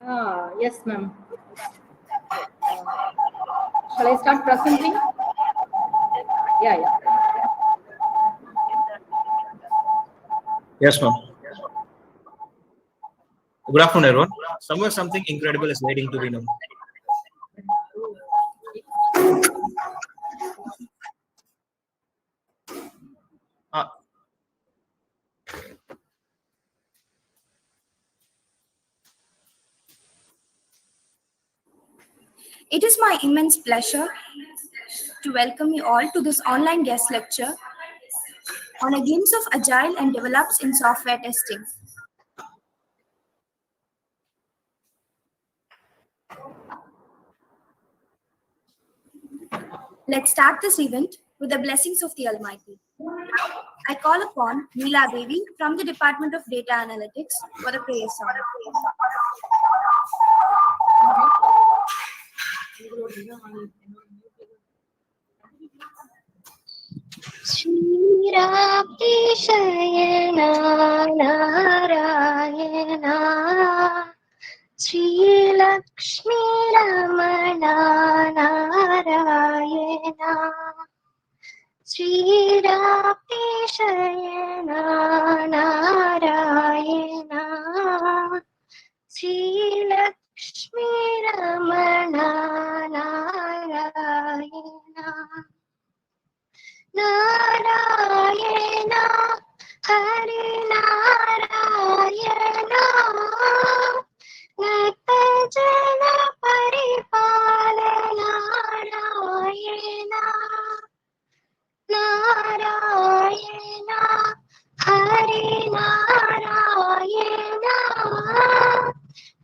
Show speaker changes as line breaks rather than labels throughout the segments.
Yes, ma'am. Shall I start presenting? Yeah.
Yes, ma'am. Good afternoon, everyone. Somewhere something incredible is waiting to be known.
It is my immense pleasure to welcome you all to this online guest lecture on a glimpse of Agile and Devops in software testing. Let's start this event with the blessings of the Almighty. I call upon Neela Devi from the Department of Data Analytics for the prayer song.
Shayana Narayana Sri Lakshmi Ramana Narayana Sri Shayana Narayana Sri Lakshmi Ramana Narayana Narayana Hari Narayana Natajana Paripala Narayana Narayana Hari Narayana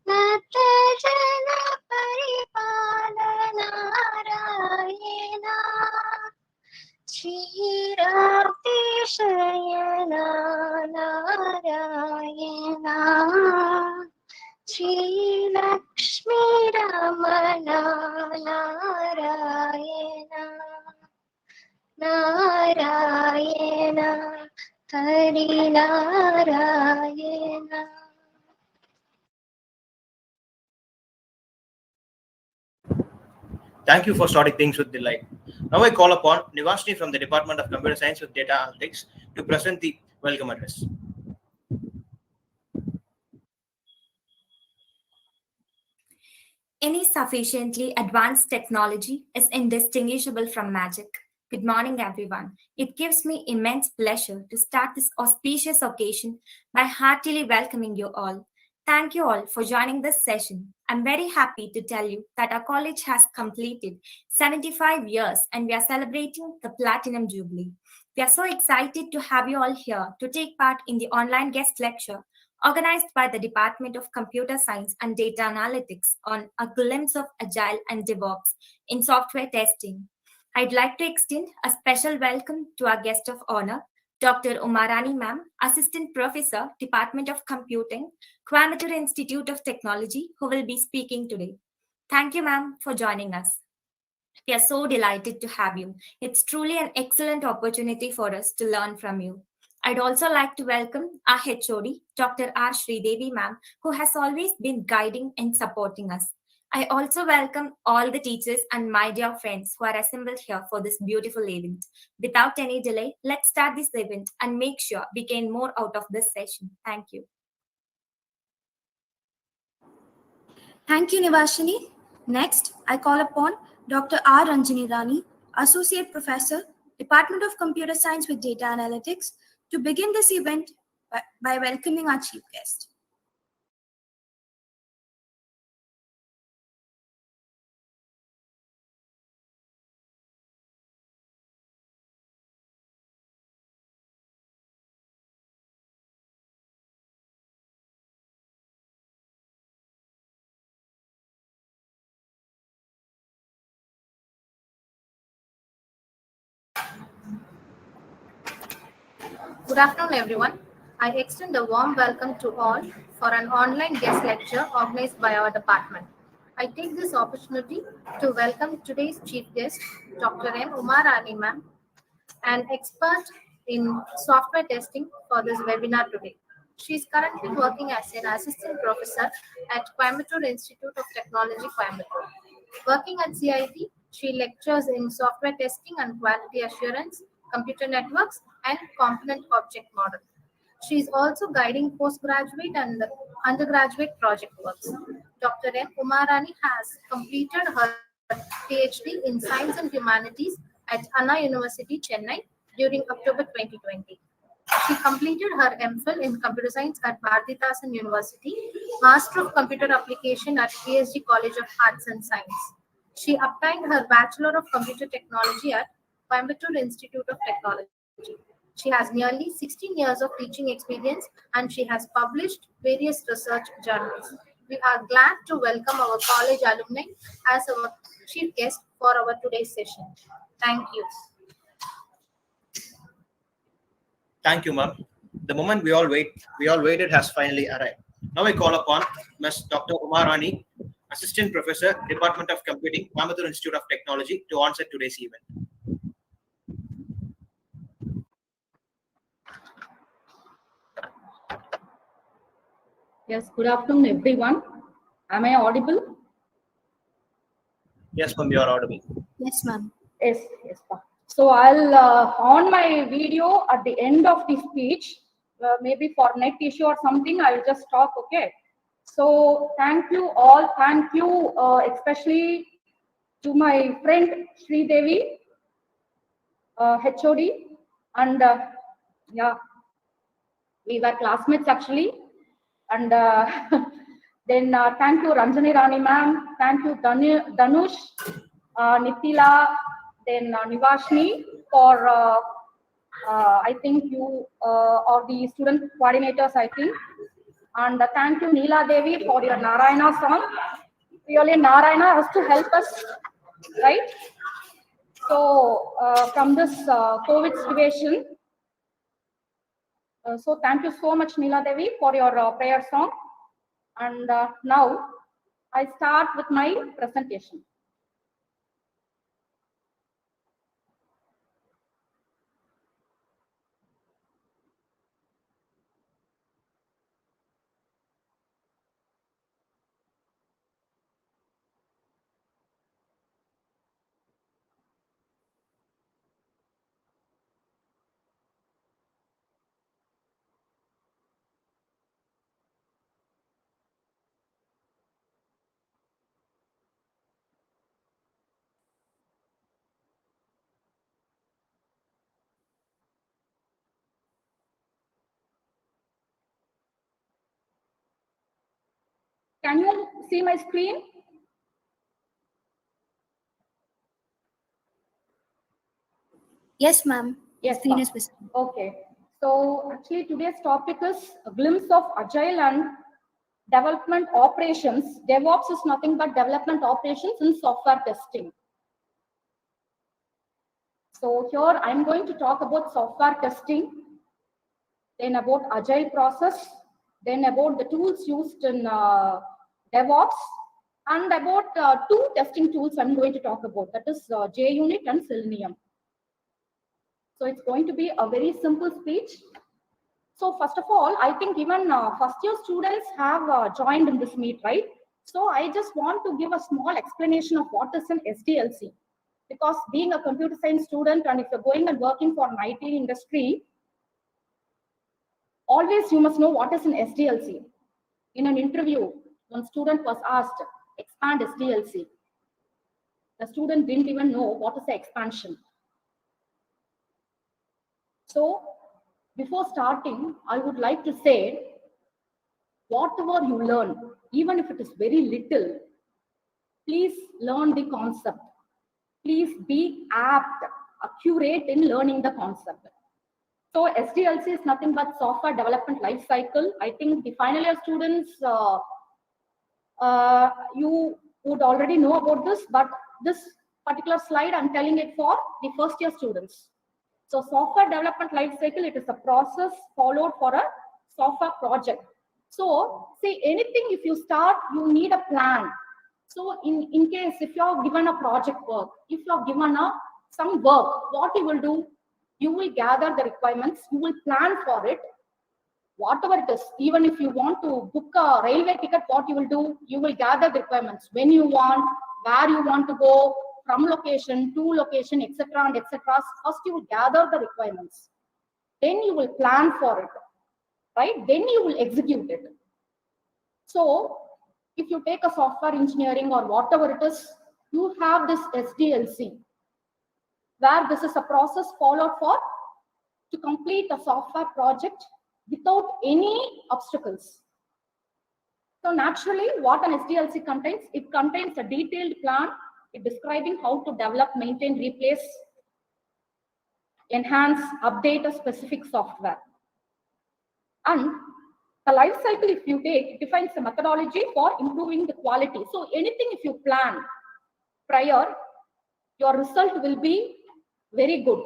Natajana Paripala Narayana Shri Shayana Narayana Shri Lakshmi Ramana Narayana Narayana Hari Narayana.
Thank you for starting things with delight. Now I call upon Nivashni from the Department of Computer Science with Data Analytics to present the welcome address.
Any sufficiently advanced technology is indistinguishable from magic. Good morning, everyone. It gives me immense pleasure to start this auspicious occasion by heartily welcoming you all. Thank you all for joining this session. I'm very happy to tell you that our college has completed 75 years and we are celebrating the Platinum Jubilee. We are so excited to have you all here to take part in the online guest lecture organized by the Department of Computer Science and Data Analytics on a glimpse of Agile and Devops in software testing. I'd like to extend a special welcome to our guest of honor, Dr. Umarani Ma'am, Assistant Professor, Department of Computing, Coimbatore Institute of Technology, who will be speaking today. Thank you, ma'am, for joining us. We are so delighted to have you. It's truly an excellent opportunity for us to learn from you. I'd also like to welcome our HOD, Dr. R. Sridevi ma'am, who has always been guiding and supporting us. I also welcome all the teachers and my dear friends who are assembled here for this beautiful event. Without any delay, let's start this event and make sure we gain more out of this session. Thank you.
Thank you, Nivashini. Next, I call upon Dr. R. Ranjini Rani, Associate Professor, Department of Computer Science with Data Analytics, to begin this event by welcoming our chief guest.
Good afternoon, everyone. I extend a warm welcome to all for an online guest lecture organized by our department. I take this opportunity to welcome today's chief guest, Dr. M. Umarani Ma'am, an expert in software testing for this webinar today. She is currently working as an assistant professor at Coimbatore Institute of Technology, Coimbatore. Working at CIT, she lectures in software testing and quality assurance, computer networks, and component object model. She is also guiding postgraduate and undergraduate project works. Dr. M. Umarani has completed her PhD in Science and Humanities at Anna University, Chennai during October 2020. She completed her MPhil in Computer Science at Bharathidasan University, Master of Computer Application at PSG College of Arts and Science. She obtained her Bachelor of Computer Technology at Coimbatore Institute of Technology. She has nearly 16 years of teaching experience and she has published various research journals. We are glad to welcome our college alumni as our chief guest for our today's session. Thank you.
Thank you, ma'am. The moment we all waited has finally arrived. Now I call upon Ms. Dr. Umarani, Assistant Professor, Department of Computing, Coimbatore Institute of Technology, to answer today's event.
Yes, good afternoon, everyone. Am I audible?
Yes, ma'am, you are audible.
Yes, ma'am.
Yes, yes. Ma'am. So I'll on my video at the end of the speech, maybe for net issue or something, I'll just talk, okay? So thank you all. Thank you especially to my friend Sri Devi, HOD, and yeah, we were classmates actually. And then thank you Ranjani Rani ma'am, thank you Danush, Nitila, then Nivashni for I think you are the student coordinators, I think. And thank you Neela Devi for your Narayana song. Really Narayana has to help us, right? So from this COVID situation, so thank you so much Neela Devi for your prayer song. And now I start with my presentation. Can you see my screen?
Yes, ma'am.
Yes,
Screen
ma'am.
is visible.
Okay. So actually today's topic is a glimpse of Agile and development operations. Devops is nothing but development operations in software testing. So here I'm going to talk about software testing, then about Agile process, then about the tools used in DevOps, and about two testing tools I'm going to talk about, that is JUnit and Selenium. So it's going to be a very simple speech. So first of all, I think even first year students have joined in this meet, right? So I just want to give a small explanation of what is an SDLC. Because being a computer science student, and if you're going and working for an IT industry, always you must know what is an SDLC. In an interview, one student was asked, expand SDLC. The student didn't even know what is the expansion. So before starting, I would like to say, whatever you learn, even if it is very little, please learn the concept. Please be apt, accurate in learning the concept. So SDLC is nothing but software development life cycle. I think the final year students, you would already know about this, but this particular slide, I'm telling it for the first year students. So software development life cycle, it is a process followed for a software project. So say anything, if you start, you need a plan. So in case if you're given a project work, if you're given some work, what you will do? You will gather the requirements, you will plan for it, whatever it is. Even if you want to book a railway ticket, what you will do, you will gather the requirements when you want, where you want to go, from location to location, etc. and etc. First, you will gather the requirements. Then you will plan for it, right? Then you will execute it. So if you take a software engineering or whatever it is, you have this SDLC, where this is a process followed for to complete a software project without any obstacles. So naturally, what an SDLC contains, it contains a detailed plan describing how to develop, maintain, replace, enhance, update a specific software. And the life cycle, if you take, it defines a methodology for improving the quality. So anything if you plan prior, your result will be very good.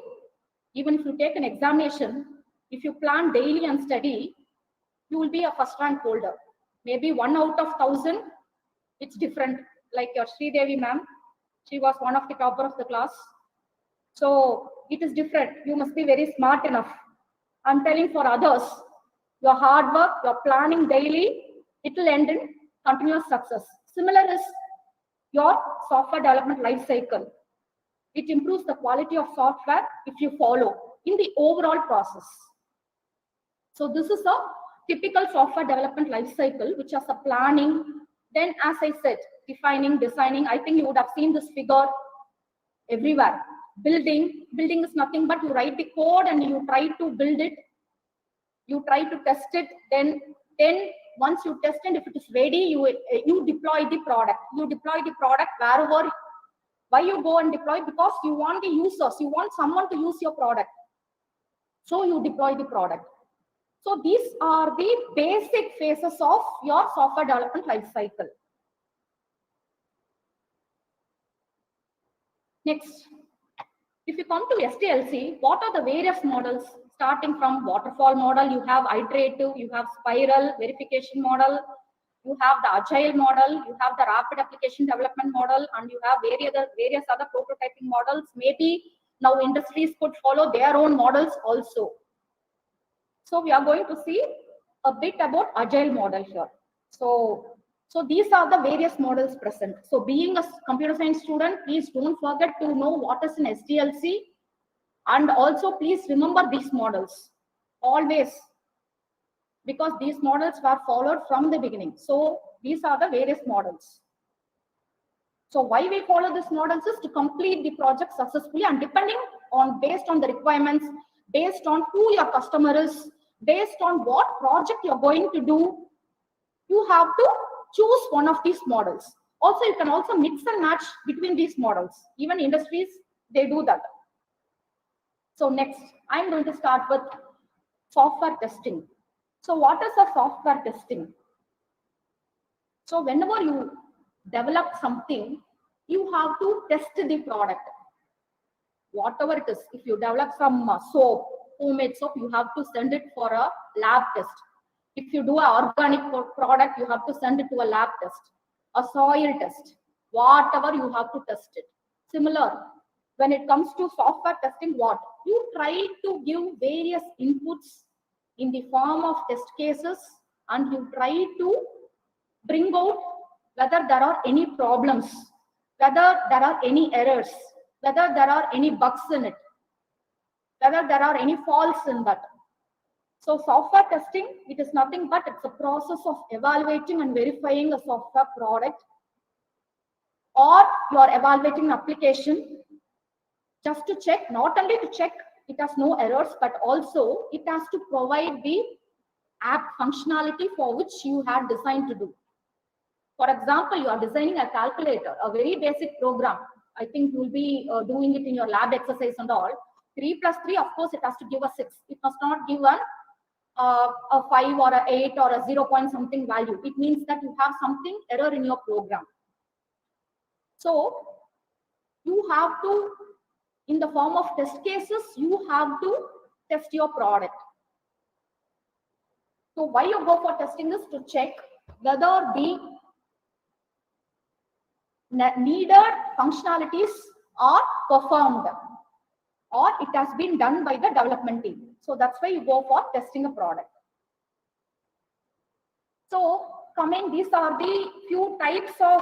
Even if you take an examination, if you plan daily and study, you will be a first rank holder. Maybe 1 out of 1,000, it's different. Like your Sri Devi ma'am, she was one of the topper of the class. So it is different. You must be very smart enough. I'm telling for others, your hard work, your planning daily, it will end in continuous success. Similar is your software development life cycle. It improves the quality of software if you follow in the overall process. So this is a typical software development life cycle, which has a planning. Then, as I said, defining, designing. I think you would have seen this figure everywhere. Building is nothing but you write the code and you try to build it. You try to test it. Then once you test and if it is ready, you deploy the product. You deploy the product wherever. Why you go and deploy? Because you want the users. You want someone to use your product. So you deploy the product. So these are the basic phases of your software development life cycle. Next, if you come to SDLC, what are the various models? Starting from waterfall model, you have iterative, you have spiral, verification model, you have the agile model, you have the rapid application development model, and you have various other prototyping models. Maybe now industries could follow their own models also. So we are going to see a bit about agile model here. So these are the various models present. So being a computer science student, please don't forget to know what is an SDLC. And also please remember these models always, because these models were followed from the beginning. So these are the various models. So why we follow these models is to complete the project successfully, and depending on, based on the requirements, based on who your customer is, based on what project you're going to do, you have to choose one of these models. Also, you can also mix and match between these models. Even industries, they do that. So next, I'm going to start with software testing. So what is a software testing? So whenever you develop something, you have to test the product. Whatever it is, if you develop some soap, homemade soap, you have to send it for a lab test. If you do an organic product, you have to send it to a lab test, a soil test, whatever you have to test it. Similar, when it comes to software testing, what? You try to give various inputs in the form of test cases, and you try to bring out whether there are any problems, whether there are any errors, whether there are any bugs in it, whether there are any faults in that. So software testing, it is nothing but it's a process of evaluating and verifying a software product, or you are evaluating an application just to check, not only to check it has no errors, but also it has to provide the app functionality for which you had designed to do. For example, you are designing a calculator, a very basic program. I think you will be doing it in your lab exercise and all. 3 plus 3, of course, it has to give a 6. It must not give a 5 or a 8 or a 0 point something value. It means that you have something error in your program. So you have to, in the form of test cases, you have to test your product. So why you go for testing is to check whether the needed functionalities are performed, or it has been done by the development team. So that's why you go for testing a product. So these are the few types of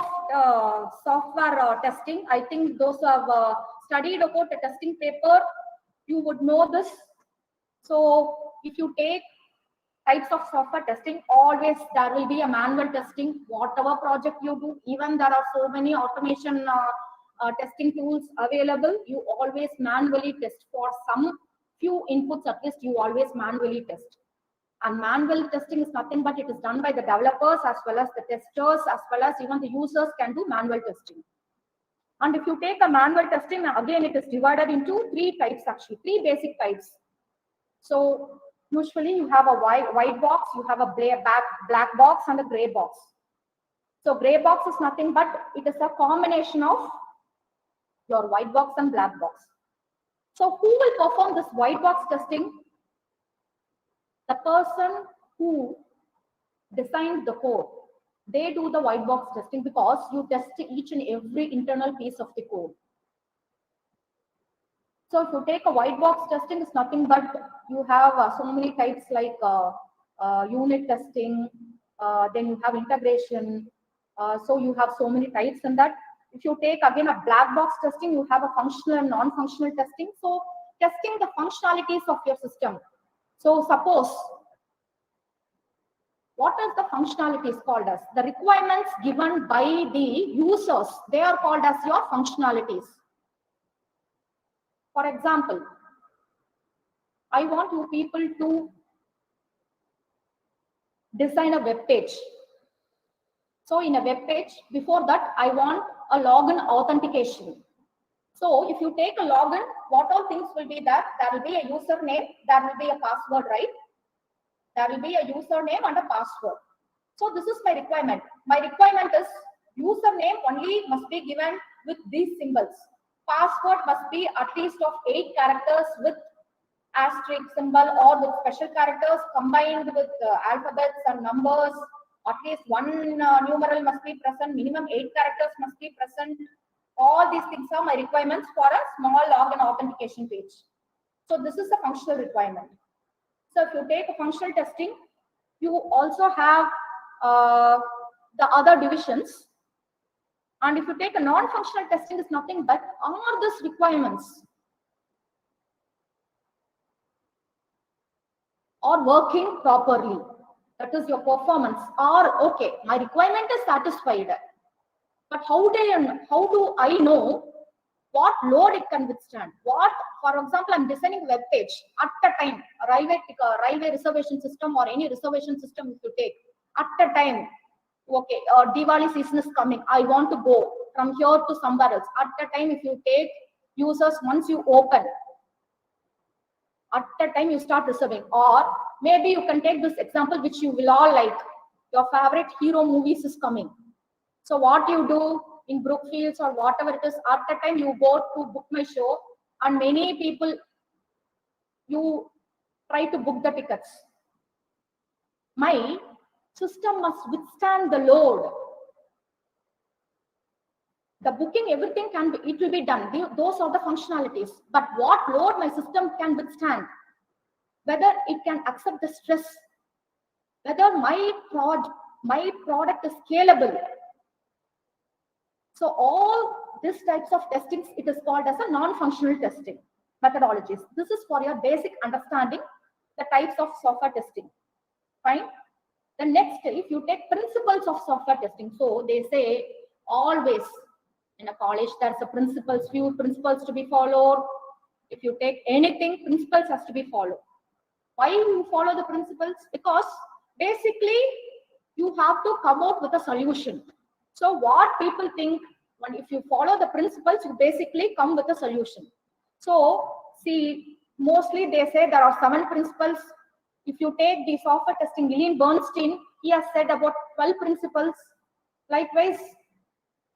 software testing. I think those who have studied about the testing paper, you would know this. So if you take types of software testing, always there will be a manual testing. Whatever project you do, even there are so many automation testing tools available, you always manually test. For some few inputs at least, you always manually test. And manual testing is nothing but it is done by the developers as well as the testers, as well as even the users can do manual testing. And if you take a manual testing, again it is divided into three types, actually three basic types. So usually you have a white box, you have a black box and a gray box. So gray box is nothing but it is a combination of your white box and black box. So who will perform this white box testing? The person who designed the code. They do the white box testing because you test each and every internal piece of the code. So if you take a white box testing, it's nothing but you have so many types like unit testing, then you have integration. So you have so many types in that. If you take again a black box testing, you have a functional and non-functional testing. So testing the functionalities of your system. So suppose, what is the functionalities called as? The requirements given by the users, they are called as your functionalities. For example, I want you people to design a web page. So in a web page, before that, I want a login authentication. So if you take a login, what all things will be there? There will be a username, there will be a password, right? There will be a username and a password. So this is my requirement. My requirement is username only must be given with these symbols. Password must be at least of 8 characters with asterisk symbol or with special characters combined with alphabets and numbers. At least one numeral must be present, minimum 8 characters must be present. All these things are my requirements for a small login authentication page. So this is a functional requirement. So if you take a functional testing, you also have the other divisions. And if you take a non-functional testing, is nothing but are these requirements are working properly. That is your performance. Or okay, my requirement is satisfied. But how do I know what load it can withstand? What, for example, I'm designing a web page at a time, a railway reservation system or any reservation system if you take, at a time, okay, Diwali season is coming, I want to go from here to somewhere else. At a time, if you take users, once you open, at a time you start reserving. Or maybe you can take this example which you will all like, your favorite hero movies is coming. So what you do in Brookfields or whatever it is, at the time you go to book my show and many people, you try to book the tickets. My system must withstand the load. The booking, everything it will be done. Those are the functionalities. But what load my system can withstand, whether it can accept the stress, whether my product is scalable. So all these types of testings, it is called as a non-functional testing methodologies. This is for your basic understanding the types of software testing. Fine. The next, if you take principles of software testing, so they say always in a college there's a few principles to be followed. If you take anything, principles has to be followed. Why you follow the principles? Because basically you have to come out with a solution. So what people think, if you follow the principles, you basically come with a solution. So see, mostly they say there are 7 principles. If you take the software testing, Gillian Bernstein, he has said about 12 principles. Likewise,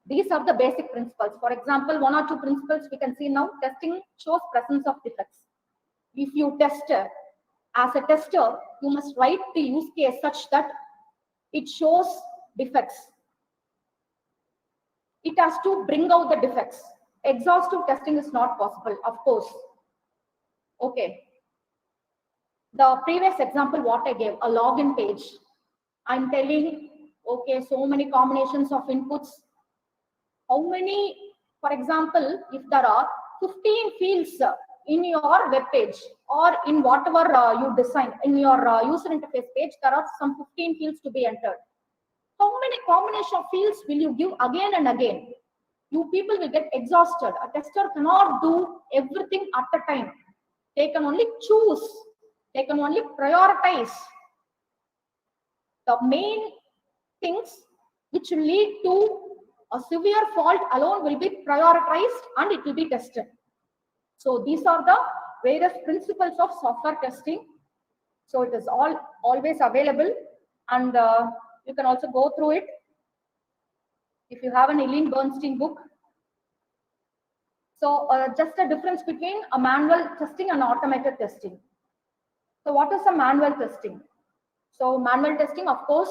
these are the basic principles. For example, 1 or 2 principles we can see now. Testing shows presence of defects. If you test, as a tester, you must write the use case such that it shows defects. It has to bring out the defects. Exhaustive testing is not possible, of course. Okay. The previous example what I gave, a login page. I'm telling, okay, so many combinations of inputs. How many, for example, if there are 15 fields in your web page or in whatever you design, in your user interface page, there are some 15 fields to be entered. How many combination of fields will you give again and again? You people will get exhausted. A tester cannot do everything at a time. They can only choose. They can only prioritize. The main things which will lead to a severe fault alone will be prioritized and it will be tested. So these are the various principles of software testing. So it is always available, and you can also go through it if you have an Eileen Bernstein book. So just a difference between a manual testing and automated testing. So what is a manual testing? So manual testing, of course,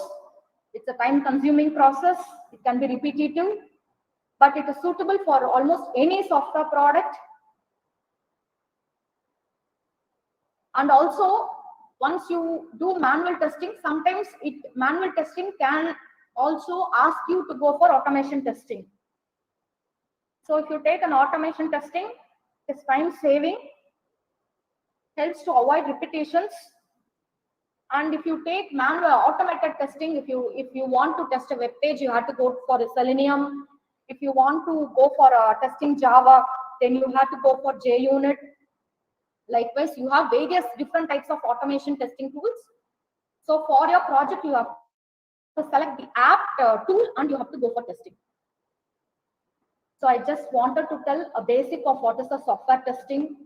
it's a time-consuming process. It can be repetitive, but it is suitable for almost any software product. And also, once you do manual testing, sometimes manual testing can also ask you to go for automation testing. So if you take an automation testing, it's time saving, helps to avoid repetitions. And if you take manual automated testing, if you want to test a web page, you have to go for a Selenium. If you want to go for testing Java, then you have to go for JUnit. Likewise, you have various different types of automation testing tools. So for your project, you have to select the apt tool and you have to go for testing. So I just wanted to tell a basic of what is the software testing.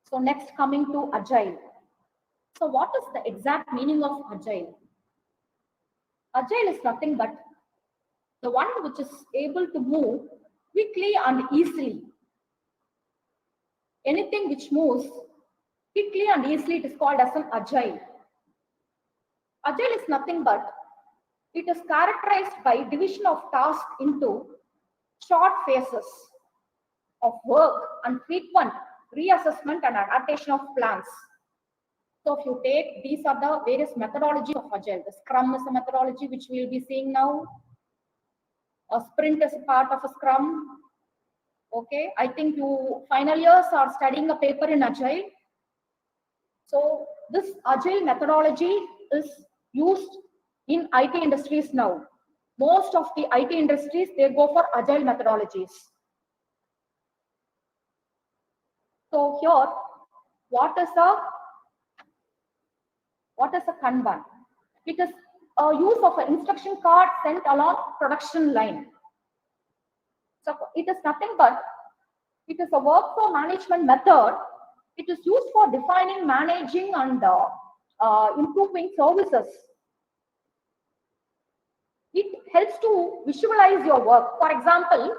So next, coming to Agile. So what is the exact meaning of Agile? Agile is nothing but the one which is able to move quickly and easily. Anything which moves quickly and easily, it is called as an Agile. Agile is nothing but it is characterized by division of tasks into short phases of work and frequent reassessment and adaptation of plans. So if you take, these are the various methodologies of Agile. The Scrum is a methodology which we will be seeing now. A sprint is a part of a Scrum. Okay, I think you final years are studying a paper in Agile. So this Agile methodology is used in IT industries now. Most of the IT industries, they go for Agile methodologies. So here, what is a Kanban? It is a use of an instruction card sent along production line. So it is nothing but, it is a workflow management method. It is used for defining, managing, and improving services. It helps to visualize your work. For example,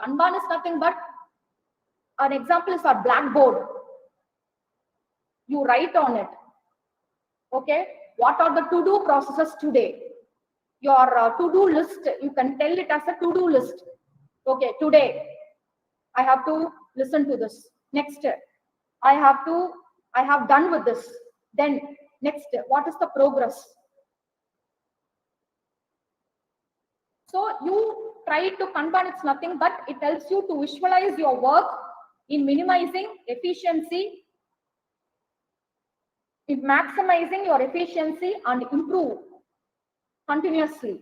Kanban is nothing but, an example is our blackboard. You write on it. Okay, what are the to-do processes today? Your to-do list, you can tell it as a to-do list. Okay, today I have to listen to this. Next, I have done with this. Then next, what is the progress? So you try to Kanban, it's nothing but it helps you to visualize your work in minimizing efficiency, in maximizing your efficiency and improve continuously.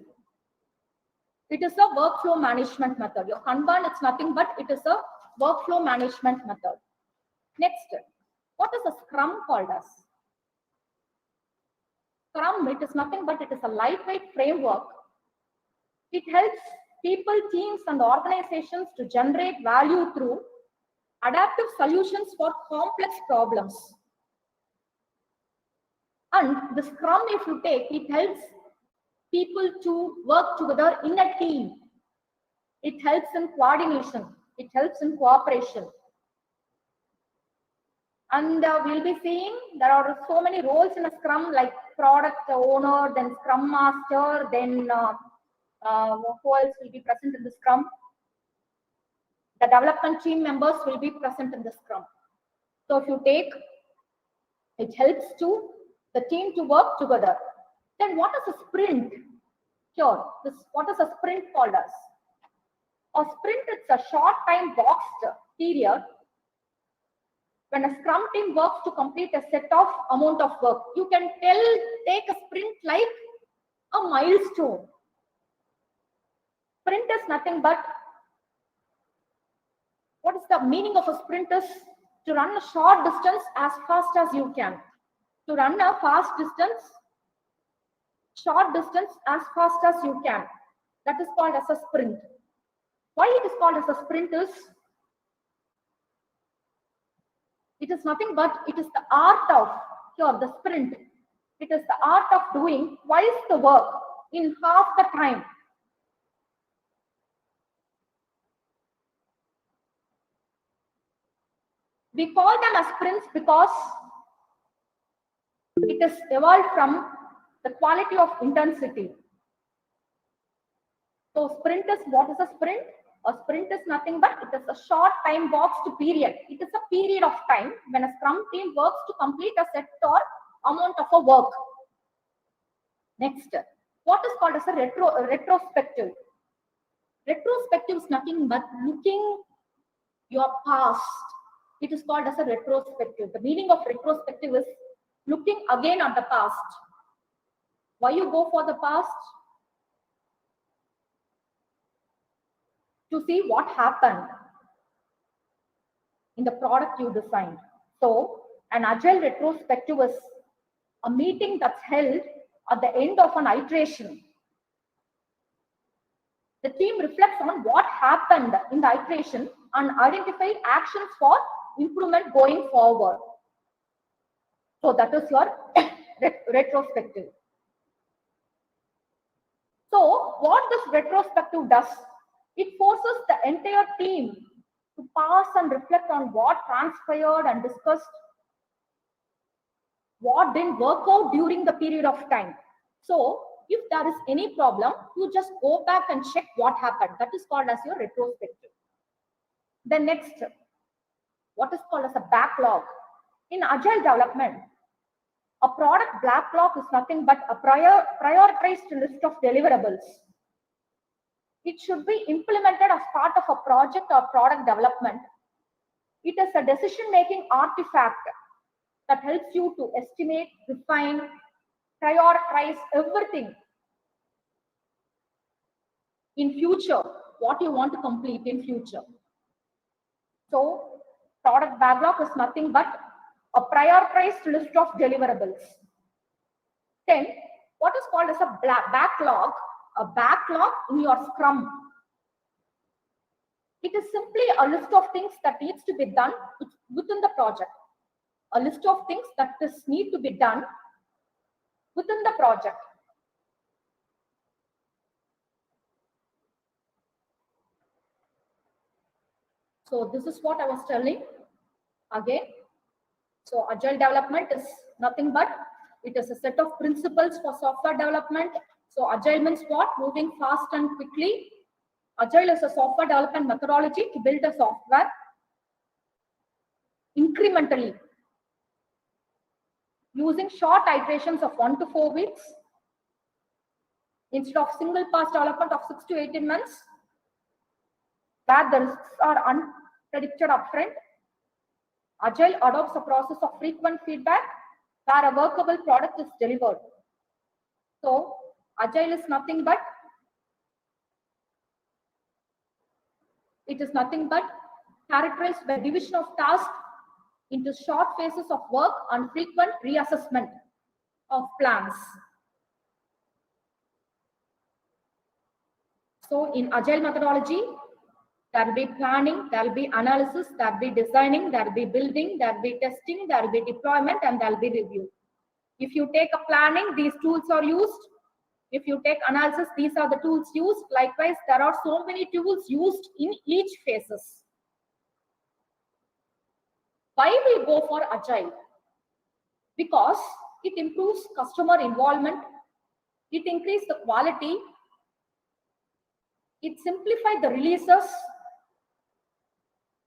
It is a workflow management method. Your Kanban, it's nothing but it is a workflow management method. Next, what is a Scrum called as? Scrum, it is nothing but it is a lightweight framework. It helps people, teams, and organizations to generate value through adaptive solutions for complex problems. And the Scrum, if you take, it helps people to work together in a team. It helps in coordination. It helps in cooperation. And we'll be seeing there are so many roles in a Scrum, like product owner, then Scrum Master, then who else will be present in the Scrum? The development team members will be present in the Scrum. So if you take, it helps to the team to work together. Then what is a sprint? Here, what is a sprint called as? A sprint is a short time boxed period when a scrum team works to complete a set of amount of work. You can take a sprint like a milestone. Sprint is nothing but, what is the meaning of a sprint is to run a short distance as fast as you can. To run a short distance as fast as you can. That is called as a sprint. Why it is called as a sprint is, it is nothing but it is the art of, here the sprint, it is the art of doing twice the work in half the time. We call them as sprints because it is evolved from the quality of intensity. So sprint is, what is a sprint? A sprint is nothing but it is a short time boxed period. It is a period of time when a scrum team works to complete a set or amount of a work. Next, what is called as a retrospective? Retrospective is nothing but looking your past. It is called as a retrospective. The meaning of retrospective is looking again at the past. Why you go for the past? To see what happened in the product you designed. So an agile retrospective is a meeting that's held at the end of an iteration. The team reflects on what happened in the iteration and identify actions for improvement going forward. So that is your retrospective. So what this retrospective does, it forces the entire team to pause and reflect on what transpired and discussed what didn't work out during the period of time. So if there is any problem, you just go back and check what happened. That is called as your retrospective. The next, what is called as a backlog. In agile development, a product backlog is nothing but a prioritized list of deliverables. It should be implemented as part of a project or product development. It is a decision-making artifact that helps you to estimate, define, prioritize everything in future, what you want to complete in future. So product backlog is nothing but a prioritized list of deliverables. Then what is called as a backlog in your Scrum. It is simply a list of things that needs to be done within the project. A list of things that need to be done within the project. So this is what I was telling again. So agile development is nothing but it is a set of principles for software development. So agile means what? Moving fast and quickly. Agile is a software development methodology to build a software incrementally using short iterations of 1 to 4 weeks instead of single pass development of 6 to 18 months, where the risks are unpredicted upfront. Agile adopts a process of frequent feedback where a workable product is delivered. So Agile is nothing but characterized by division of tasks into short phases of work and frequent reassessment of plans. So in Agile methodology, there will be planning, there will be analysis, there will be designing, there will be building, there will be testing, there will be deployment, and there will be review. If you take a planning, these tools are used. If you take analysis, these are the tools used. Likewise, there are so many tools used in each phases. Why we go for Agile? Because it improves customer involvement, it increases the quality, it simplifies the releases,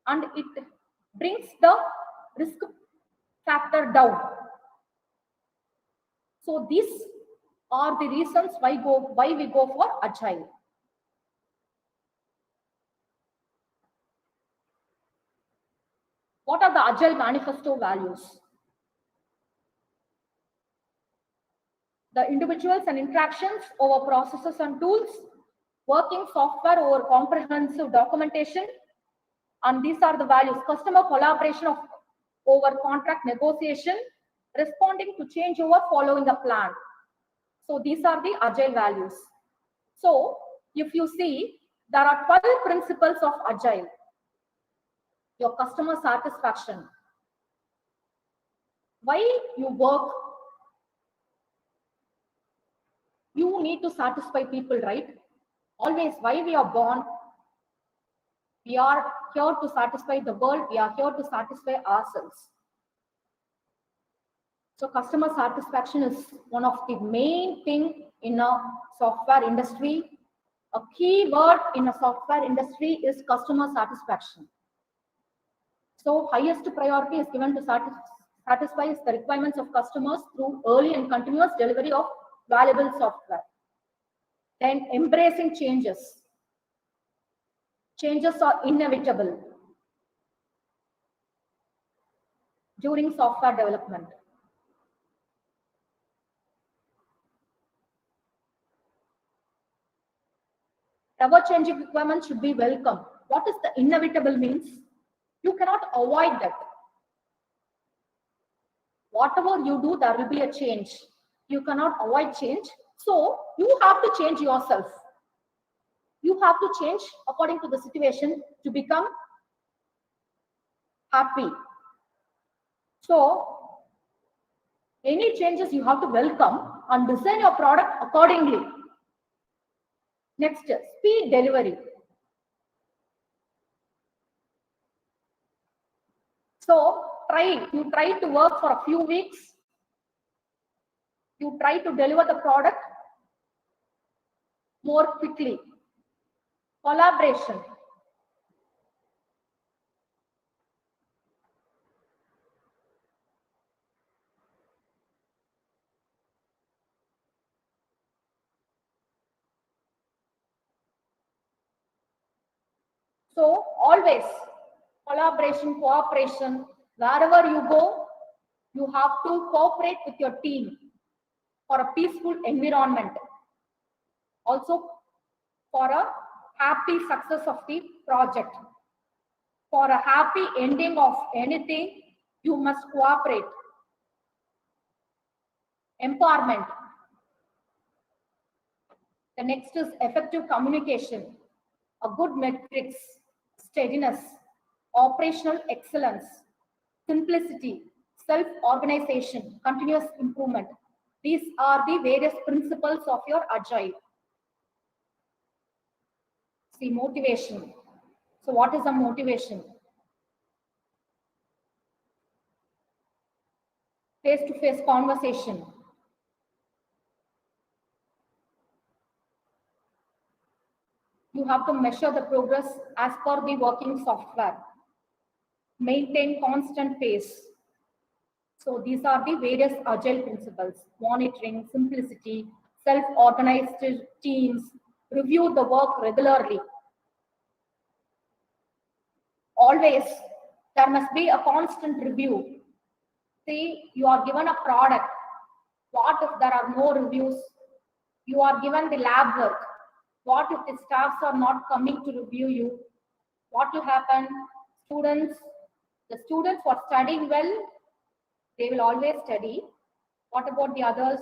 and it brings the risk factor down. So these are the reasons why we go for Agile. What are the Agile manifesto values? The individuals and interactions over processes and tools, working software over comprehensive documentation, and these are the values: customer collaboration over contract negotiation, responding to changeover following a plan. So these are the Agile values. So if you see, there are 12 principles of Agile. Your customer satisfaction. Why you work? You need to satisfy people, right? Always, why we are born? We are here to satisfy the world. We are here to satisfy ourselves. So customer satisfaction is one of the main thing in a software industry. A key word in a software industry is customer satisfaction. So highest priority is given to satisfy the requirements of customers through early and continuous delivery of valuable software. Then embracing changes. Changes are inevitable during software development. Ever-changing requirements should be welcome. What is the inevitable means? You cannot avoid that. Whatever you do, there will be a change. You cannot avoid change. So you have to change yourself. You have to change according to the situation to become happy. So any changes you have to welcome and design your product accordingly. Next, speed delivery. So you try to work for a few weeks. You try to deliver the product more quickly. Collaboration. So always collaboration, cooperation, wherever you go, you have to cooperate with your team for a peaceful environment. Also for a happy success of the project. For a happy ending of anything, you must cooperate. Empowerment. The next is effective communication, a good metrics, steadiness, operational excellence, simplicity, self-organization, continuous improvement. These are the various principles of your Agile. See, motivation. So what is a motivation? Face-to-face conversation. You have to measure the progress as per the working software. Maintain constant pace. So these are the various Agile principles: monitoring, simplicity, self-organized teams, review the work regularly. Always, there must be a constant review. See, you are given a product. What if there are no reviews? You are given the lab work. What if the staffs are not coming to review you? What will happen? The students who are studying well, they will always study. What about the others?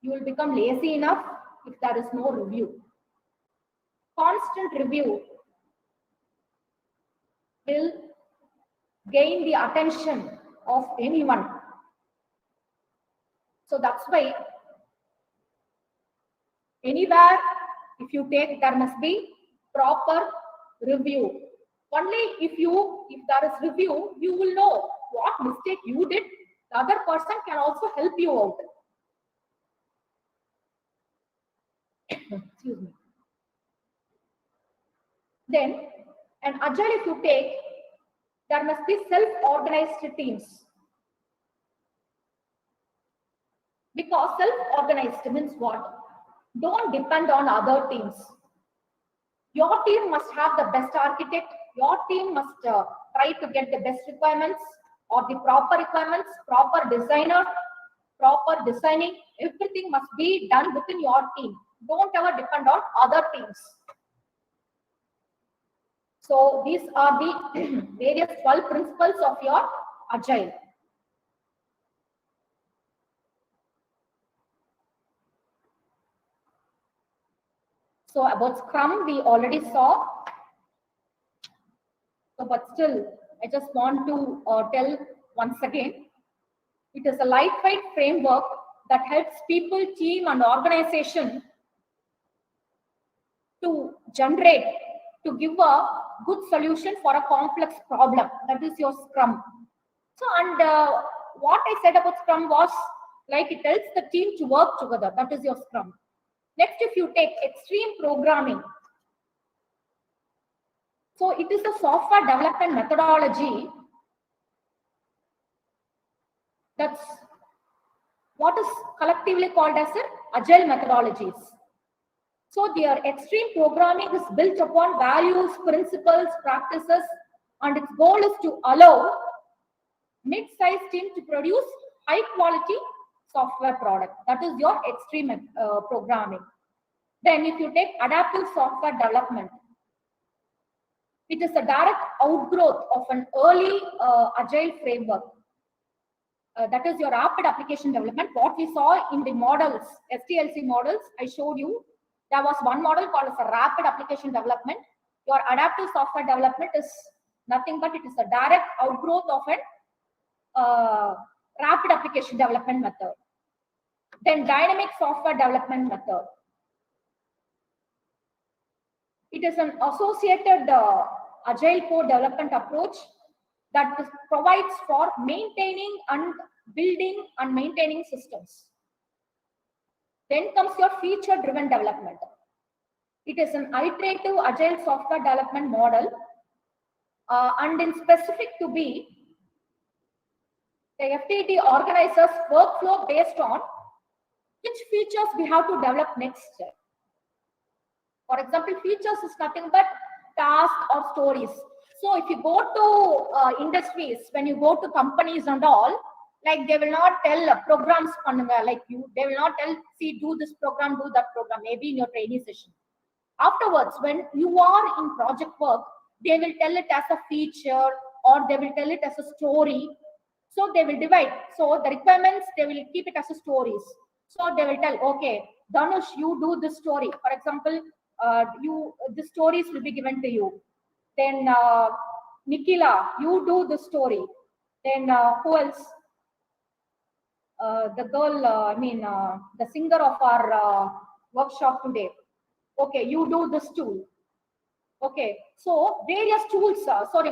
You will become lazy enough if there is no review. Constant review will gain the attention of anyone. So that's why anywhere, if you take, there must be proper review. Only if there is review, you will know what mistake you did. The other person can also help you out. Excuse me. Then, an Agile, if you take, there must be self-organized teams. Because self-organized means what? Don't depend on other teams. Your team must have the best architect. Your team must try to get the best requirements or the proper requirements, proper designer, proper designing. Everything must be done within your team. Don't ever depend on other teams. So these are the various 12 principles of your Agile. So about Scrum, we already saw. So, but still, I just want to tell once again, it is a lightweight framework that helps people, team, and organization to generate, to give a good solution for a complex problem. That is your Scrum. So, and what I said about Scrum was like it helps the team to work together. That is your Scrum. Next, if you take extreme programming, so it is a software development methodology that's what is collectively called as Agile methodologies. So their extreme programming is built upon values, principles, practices, and its goal is to allow mid-sized team to produce high-quality software product. That is your extreme programming. Then if you take adaptive software development, it is a direct outgrowth of an early Agile framework. That is your rapid application development. What we saw in the models, STLC models, I showed you. There was one model called as a rapid application development. Your adaptive software development is nothing but it is a direct outgrowth of an rapid application development method. Then dynamic software development method. It is an associated Agile code development approach that provides for maintaining and building and maintaining systems. Then comes your feature-driven development. It is an iterative Agile software development model, and in specific to be, the FTD organizes workflow based on which features we have to develop next. For example, features is nothing but tasks or stories. So if you go to industries, when you go to companies and all, like they will not tell programs like you, they will not tell, see, do this program, do that program, maybe in your training session. Afterwards, when you are in project work, they will tell it as a feature or they will tell it as a story. So they will divide. So the requirements, they will keep it as a stories. So they will tell, okay, Dhanush, you do this story. For example, the stories will be given to you. Then Nikila, you do the story. Then who else? The girl, the singer of our workshop today. Okay, you do this tool. Okay, so various tools,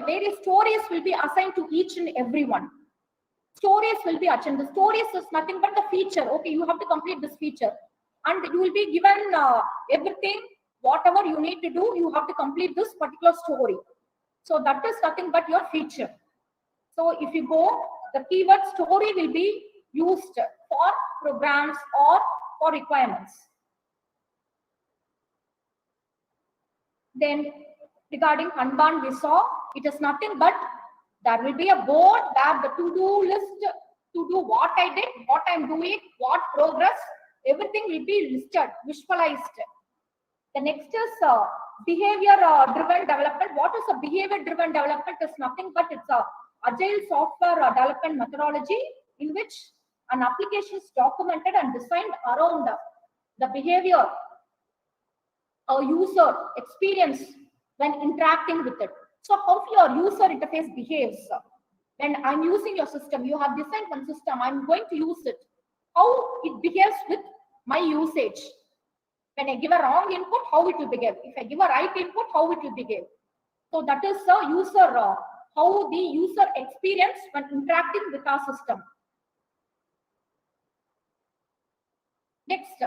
various stories will be assigned to each and every one. Stories will be assigned. The stories is nothing but the feature. Okay, you have to complete this feature. And you will be given everything, whatever you need to do, you have to complete this particular story. So that is nothing but your feature. So if you go, the keyword story will be used for programs or for requirements. Then regarding Kanban, we saw it is nothing but there will be a board where the to-do list to do what I did, what I'm doing, what progress, everything will be listed, visualized. The next is behavior-driven development. What is a behavior-driven development? Is nothing but it's a Agile software development methodology in which an application is documented and designed around the behavior or user experience when interacting with it. So how your user interface behaves. When I'm using your system, you have designed one system, I'm going to use it. How it behaves with my usage. When I give a wrong input, how it will behave. If I give a right input, how it will behave. So that is the user, how the user experience when interacting with our system. Next,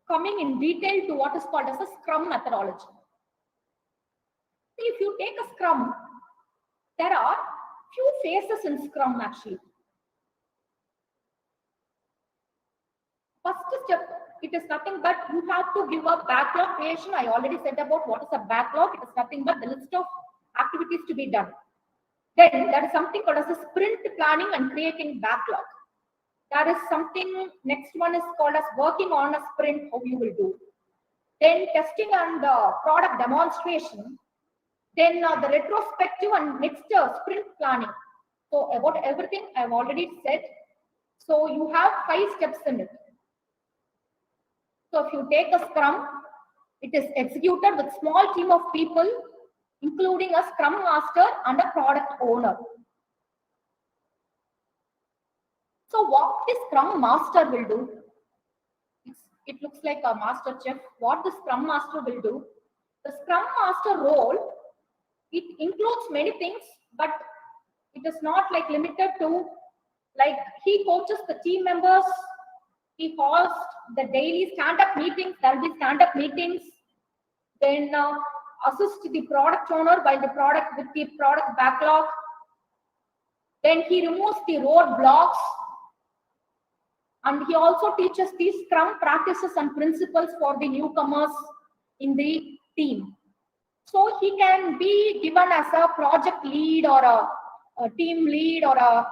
coming in detail to what is called as a Scrum methodology. If you take a Scrum, there are few phases in Scrum actually. First step, it is nothing but you have to give a backlog creation. I already said about what is a backlog. It is nothing but the list of activities to be done. Then there is something called as a sprint planning and creating backlog. There is something, next one is called as working on a sprint, how you will do. Then testing and product demonstration. Then the retrospective and next sprint planning. So about everything I've already said. So you have 5 steps in it. So if you take a scrum, it is executed with small team of people, including a scrum master and a product owner. So what the scrum master will do? It looks like a master chef. What the scrum master will do? The scrum master role, it includes many things, but it is not like limited to, like he coaches the team members, he hosts the daily stand-up meetings, there will be stand-up meetings, then assist the product owner by the product with the product backlog, then he removes the roadblocks, and he also teaches these scrum practices and principles for the newcomers in the team. So he can be given as a project lead or a team lead or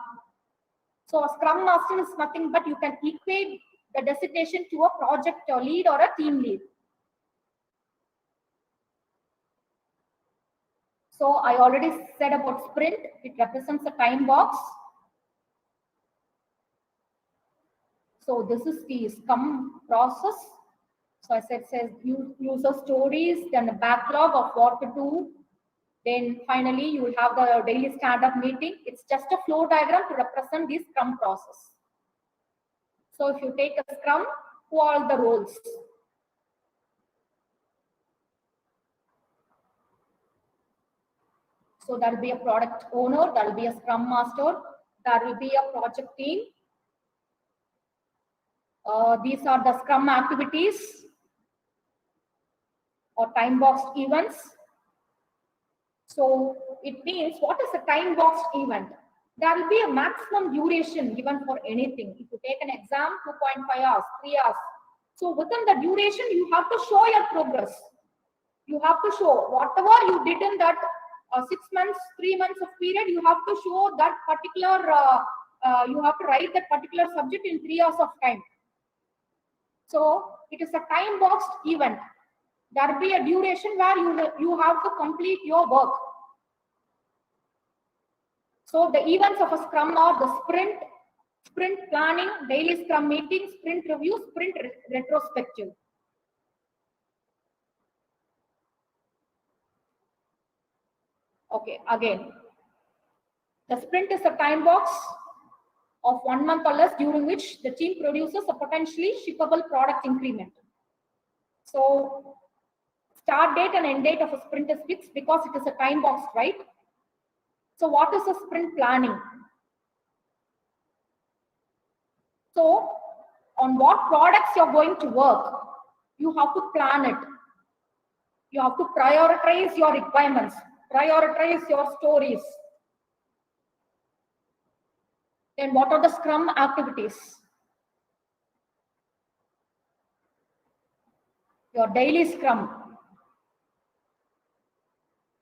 so a scrum master is nothing but you can equate the designation to a project lead or a team lead. So I already said about sprint, it represents a time box. So this is the scrum process. So I said, says user stories, then a backlog of what to do. Then finally, you will have the daily stand-up meeting. It's just a flow diagram to represent the scrum process. So if you take a scrum, who are the roles? So there will be a product owner, there will be a scrum master, there will be a project team. These are the scrum activities or time boxed events. So it means what is a time boxed event? There will be a maximum duration given for anything. If you take an exam, 2.5 hours, 3 hours. So within the duration, you have to show your progress. You have to show whatever you did in that 6 months, 3 months of period, you have to show that particular, you have to write that particular subject in 3 hours of time. So it is a time boxed event. There will be a duration where you have to complete your work. So the events of a scrum are the sprint planning, daily scrum meeting, sprint review, sprint retrospective. Okay, again, the sprint is a time box of 1 month or less during which the team produces a potentially shippable product increment. So start date and end date of a sprint is fixed because it is a time box, right? So what is a sprint planning? So on what products you're going to work, you have to plan it. You have to prioritize your requirements, prioritize your stories. Then what are the scrum activities? Your daily scrum.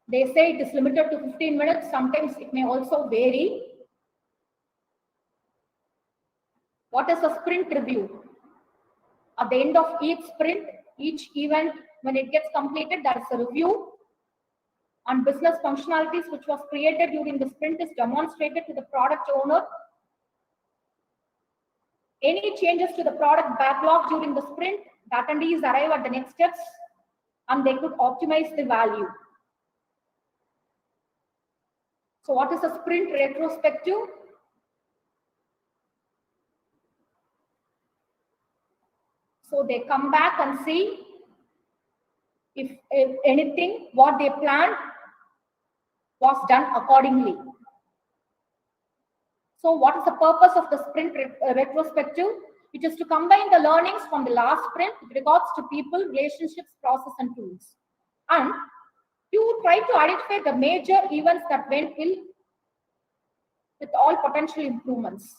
They say it is limited to 15 minutes. Sometimes it may also vary. What is a sprint review? At the end of each sprint, each event, when it gets completed, there is a review on business functionalities which was created during the sprint is demonstrated to the product owner. Any changes to the product backlog during the sprint, the attendees arrive at the next steps and they could optimize the value. So what is a sprint retrospective? So they come back and see if anything, what they planned was done accordingly. So what is the purpose of the sprint retrospective? It is to combine the learnings from the last sprint with regards to people, relationships, process, and tools. And you try to identify the major events that went ill with all potential improvements.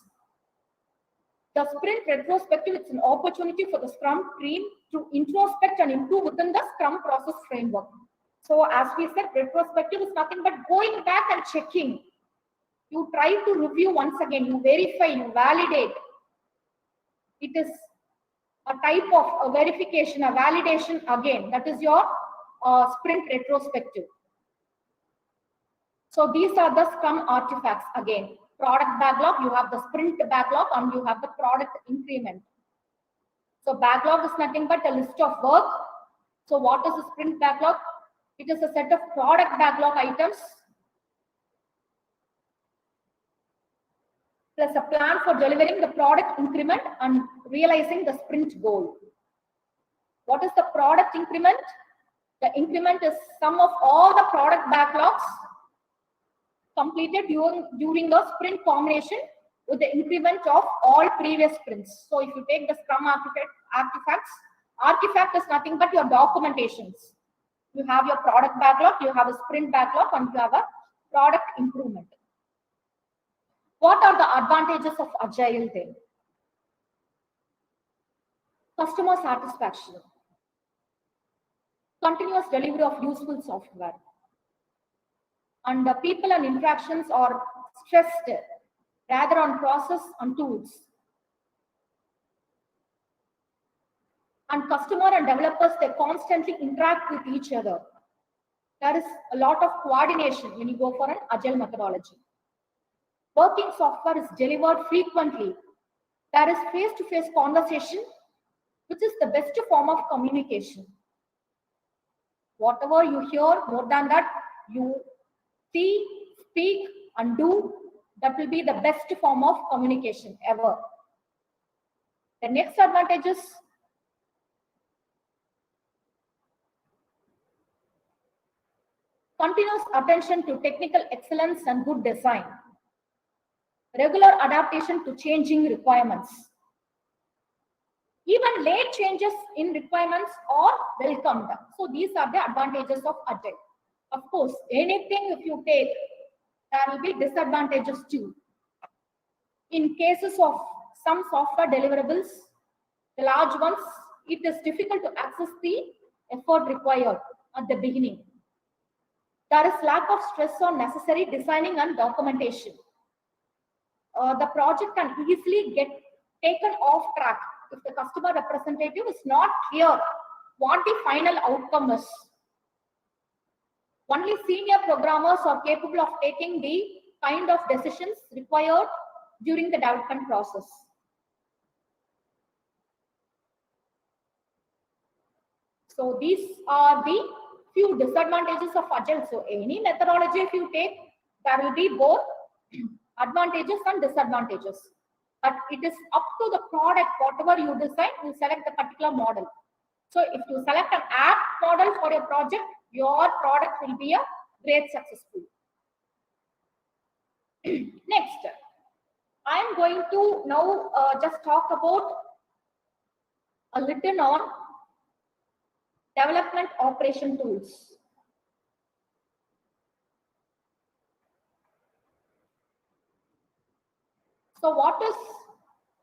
The sprint retrospective is an opportunity for the Scrum team to introspect and improve within the Scrum process framework. So as we said, retrospective is nothing but going back and checking. You try to review once again, you verify, you validate. It is a type of a verification, a validation again. That is your sprint retrospective. So these are the Scrum artifacts again. Product backlog, you have the sprint backlog and you have the product increment. So backlog is nothing but a list of work. So what is a sprint backlog? It is a set of product backlog items plus a plan for delivering the product increment and realizing the sprint goal. What is the product increment? The increment is sum of all the product backlogs completed during the sprint combination with the increment of all previous sprints. So if you take the Scrum artifact is nothing but your documentations. You have your product backlog, you have a sprint backlog, and you have a product improvement. What are the advantages of Agile then? Customer satisfaction, continuous delivery of useful software, and the people and interactions are stressed rather on process and tools. And customer and developers, they constantly interact with each other. There is a lot of coordination when you go for an Agile methodology. Working software is delivered frequently. There is face-to-face conversation, which is the best form of communication. Whatever you hear, more than that, you see, speak, and do, that will be the best form of communication ever. The next advantage is continuous attention to technical excellence and good design. Regular adaptation to changing requirements. Even late changes in requirements are welcomed. So these are the advantages of Agile. Of course, anything if you take, there will be disadvantages too. In cases of some software deliverables, the large ones, it is difficult to access the effort required at the beginning. There is lack of stress on necessary designing and documentation. The project can easily get taken off track if the customer representative is not clear what the final outcome is. Only senior programmers are capable of taking the kind of decisions required during the development process. So these are the few disadvantages of Agile. So any methodology if you take, there will be both advantages and disadvantages. But it is up to the product, whatever you design, you select the particular model. So if you select an app model for your project, your product will be a great successful. Next, I am going to now just talk about a little on development operation tools. So what is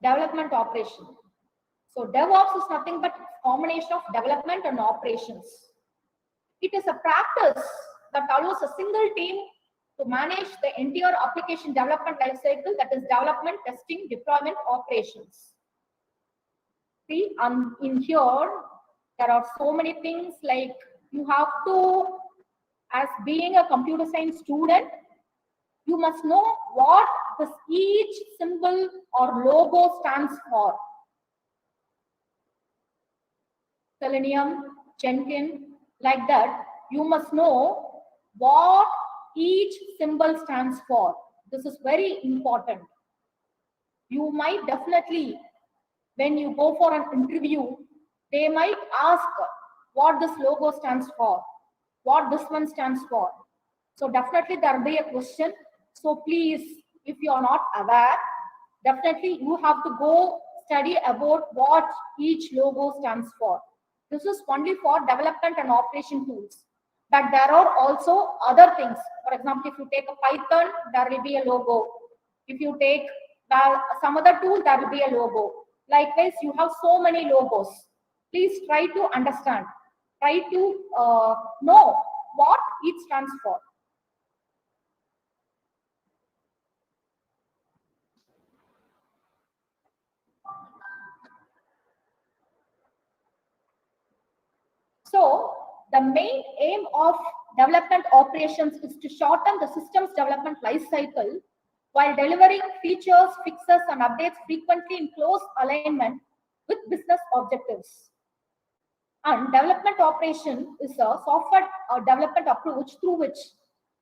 development operation? So DevOps is nothing but a combination of development and operations. It is a practice that allows a single team to manage the entire application development lifecycle, that is development, testing, deployment, operations. See, in here, there are so many things like you have to, as being a computer science student, you must know what this each symbol or logo stands for. Selenium, Jenkins, like that, you must know what each symbol stands for. This is very important. You might definitely, when you go for an interview, they might ask what this logo stands for, what this one stands for. So definitely there will be a question. So please, if you are not aware, definitely you have to go study about what each logo stands for. This is only for development and operation tools. But there are also other things. For example, if you take a Python, there will be a logo. If you take some other tool, there will be a logo. Likewise, you have so many logos. Please try to understand. Try to know what it stands for. So the main aim of development operations is to shorten the system's development life cycle while delivering features, fixes, and updates frequently in close alignment with business objectives. And development operation is a software development approach through which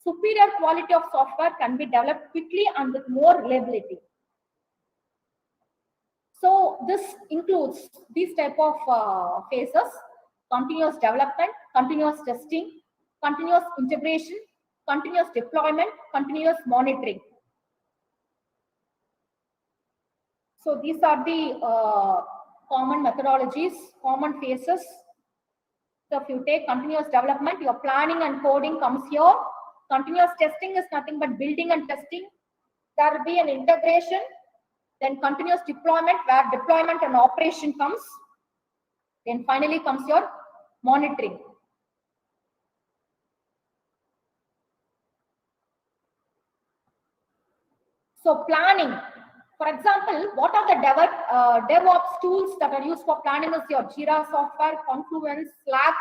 superior quality of software can be developed quickly and with more reliability. So this includes these type of phases: continuous development, continuous testing, continuous integration, continuous deployment, continuous monitoring. So these are the common methodologies, common phases. So if you take continuous development, your planning and coding comes here. Continuous testing is nothing but building and testing. There will be an integration. Then continuous deployment, where deployment and operation comes. Then finally comes your monitoring. So planning. For example, what are the DevOps tools that are used for planning is your Jira software, Confluence, Slack.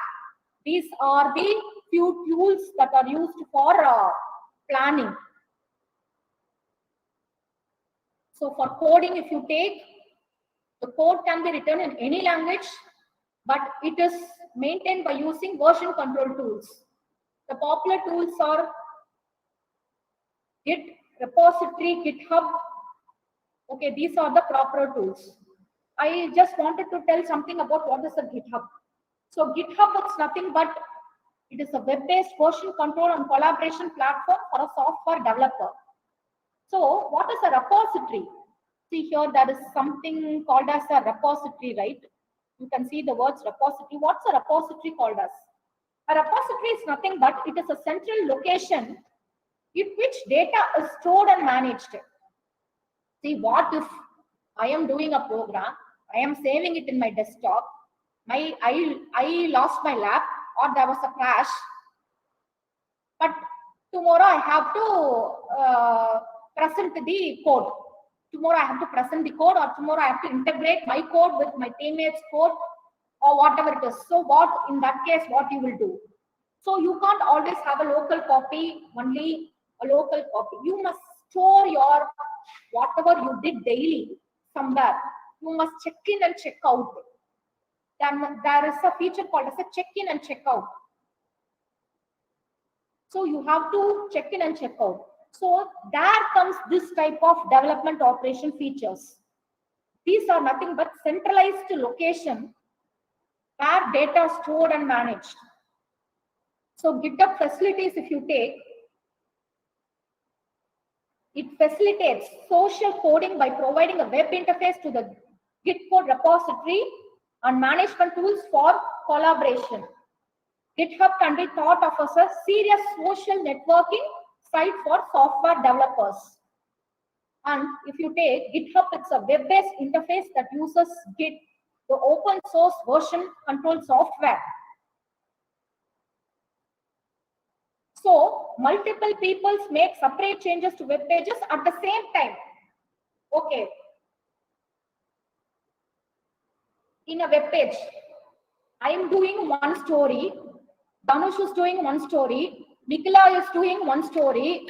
These are the few tools that are used for planning. So for coding, if you take, the code can be written in any language, but it is maintained by using version control tools. The popular tools are Git, repository, GitHub. Okay, these are the proper tools. I just wanted to tell something about what is a GitHub. So GitHub is nothing but it is a web-based version control and collaboration platform for a software developer. So what is a repository? See here, there is something called as a repository, right? You can see the words repository. What's a repository called as? A repository is nothing but it is a central location in which data is stored and managed. See, what if I am doing a program, I am saving it in my desktop, I lost my lap or there was a crash, but tomorrow I have to present the code. Tomorrow I have to present the code, or tomorrow I have to integrate my code with my teammates' code, or whatever it is. So what, in that case, what you will do? So you can't always have a local copy, only a local copy. You must store your whatever you did daily somewhere. You must check in and check out. Then there is a feature called as a check in and check out. So you have to check in and check out. So there comes this type of development operation features. These are nothing but centralized location where data is stored and managed. So GitHub facilities, if you take, it facilitates social coding by providing a web interface to the Git code repository and management tools for collaboration. GitHub can be thought of as a serious social networking site for software developers. And if you take GitHub, it's a web-based interface that uses Git, the open source version control software. So multiple people make separate changes to web pages at the same time. Okay. In a web page, I am doing one story, Dhanush is doing one story, Nikila is doing one story.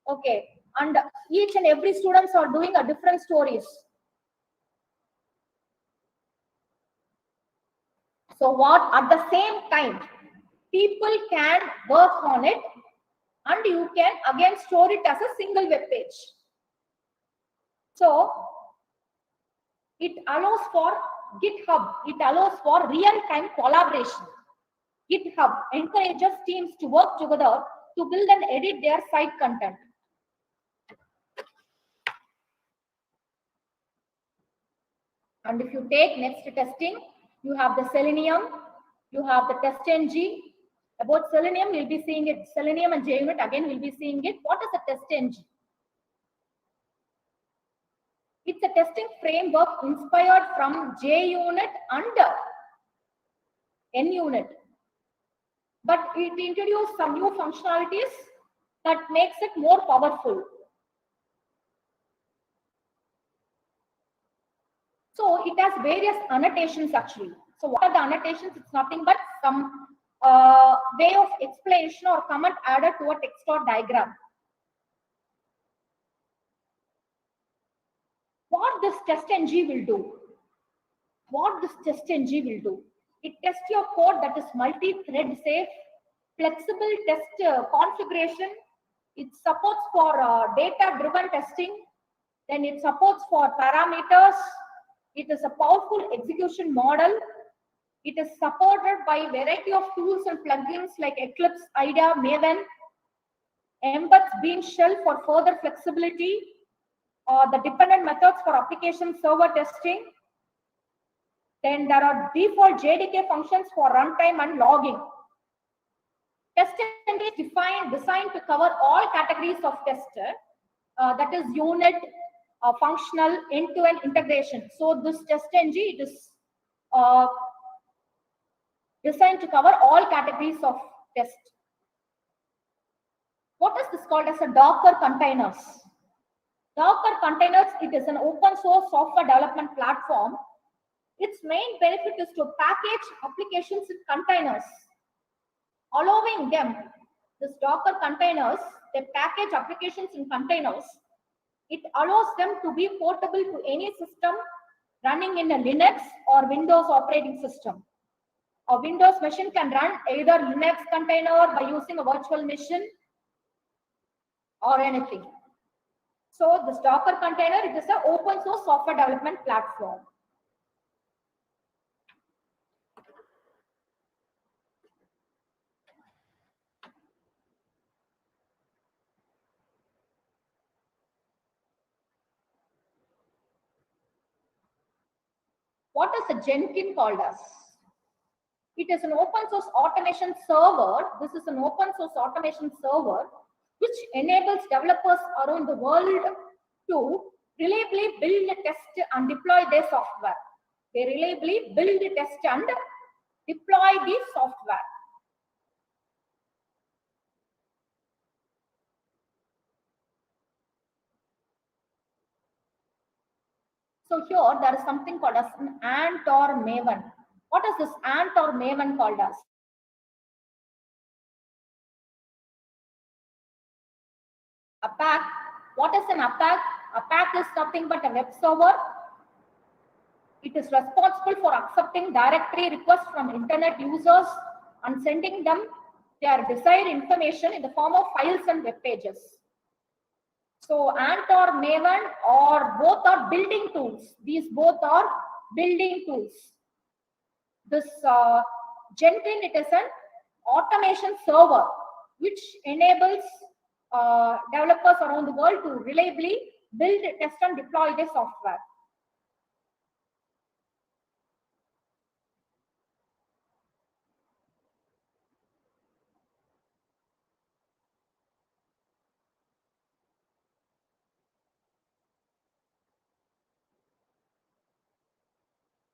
Okay. And each and every students are doing a different stories. So what, at the same time, people can work on it and you can again store it as a single web page. So it allows for GitHub, it allows for real-time collaboration. GitHub encourages teams to work together to build and edit their site content. And if you take next testing, you have the Selenium, you have the TestNG. About Selenium, we'll be seeing it. Selenium and JUnit, again, we'll be seeing it. What is a TestNG? It's a testing framework inspired from JUnit and NUnit. But it introduced some new functionalities that makes it more powerful. So it has various annotations actually. So what are the annotations? It's nothing but some way of explanation or comment added to a text or diagram. What this test ng will do? What this test ng will do? It tests your code that is multi-thread safe, flexible test configuration. It supports for data-driven testing. Then it supports for parameters. It is a powerful execution model. It is supported by a variety of tools and plugins like Eclipse, IDEA, Maven. Embeds Bean Shell for further flexibility. The dependent methods for application server testing. Then there are default JDK functions for runtime and logging. Testing is designed to cover all categories of tester. That is unit, functional, end-to-end integration. So this test ng it is designed to cover all categories of test. What is this called as a Docker containers? Docker containers, it is an open source software development platform. Its main benefit is to package applications in containers, allowing them, this Docker containers, they package applications in containers. It allows them to be portable to any system running in a Linux or Windows operating system. A Windows machine can run either Linux container by using a virtual machine or anything. So this Docker container, it is an open source software development platform. What is a Jenkins called as? It is an open source automation server. This is an open source automation server which enables developers around the world to reliably build, test, and deploy their software. They reliably build, test, and deploy the software. So here there is something called as an Ant or Maven. What is this Ant or Maven called as? APAC. What is an APAC? APAC is nothing but a web server. It is responsible for accepting directory requests from internet users and sending them their desired information in the form of files and web pages. So Ant or Maven or both are building tools. These both are building tools. This Jenkins, it is an automation server which enables developers around the world to reliably build, test, and deploy their software.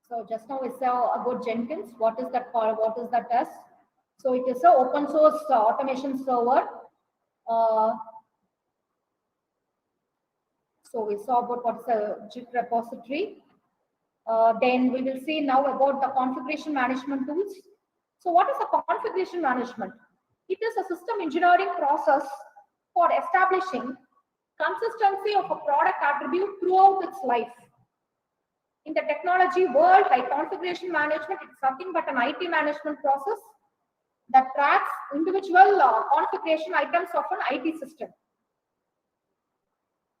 So just now we saw about Jenkins. What is that called? What is that as? So it is an open source automation server. So we saw about what's a Git repository. Then we will see now about the configuration management tools. So what is the configuration management? It is a system engineering process for establishing consistency of a product attribute throughout its life. In the technology world, like configuration management, it's nothing but an IT management process that tracks individual configuration items of an IT system.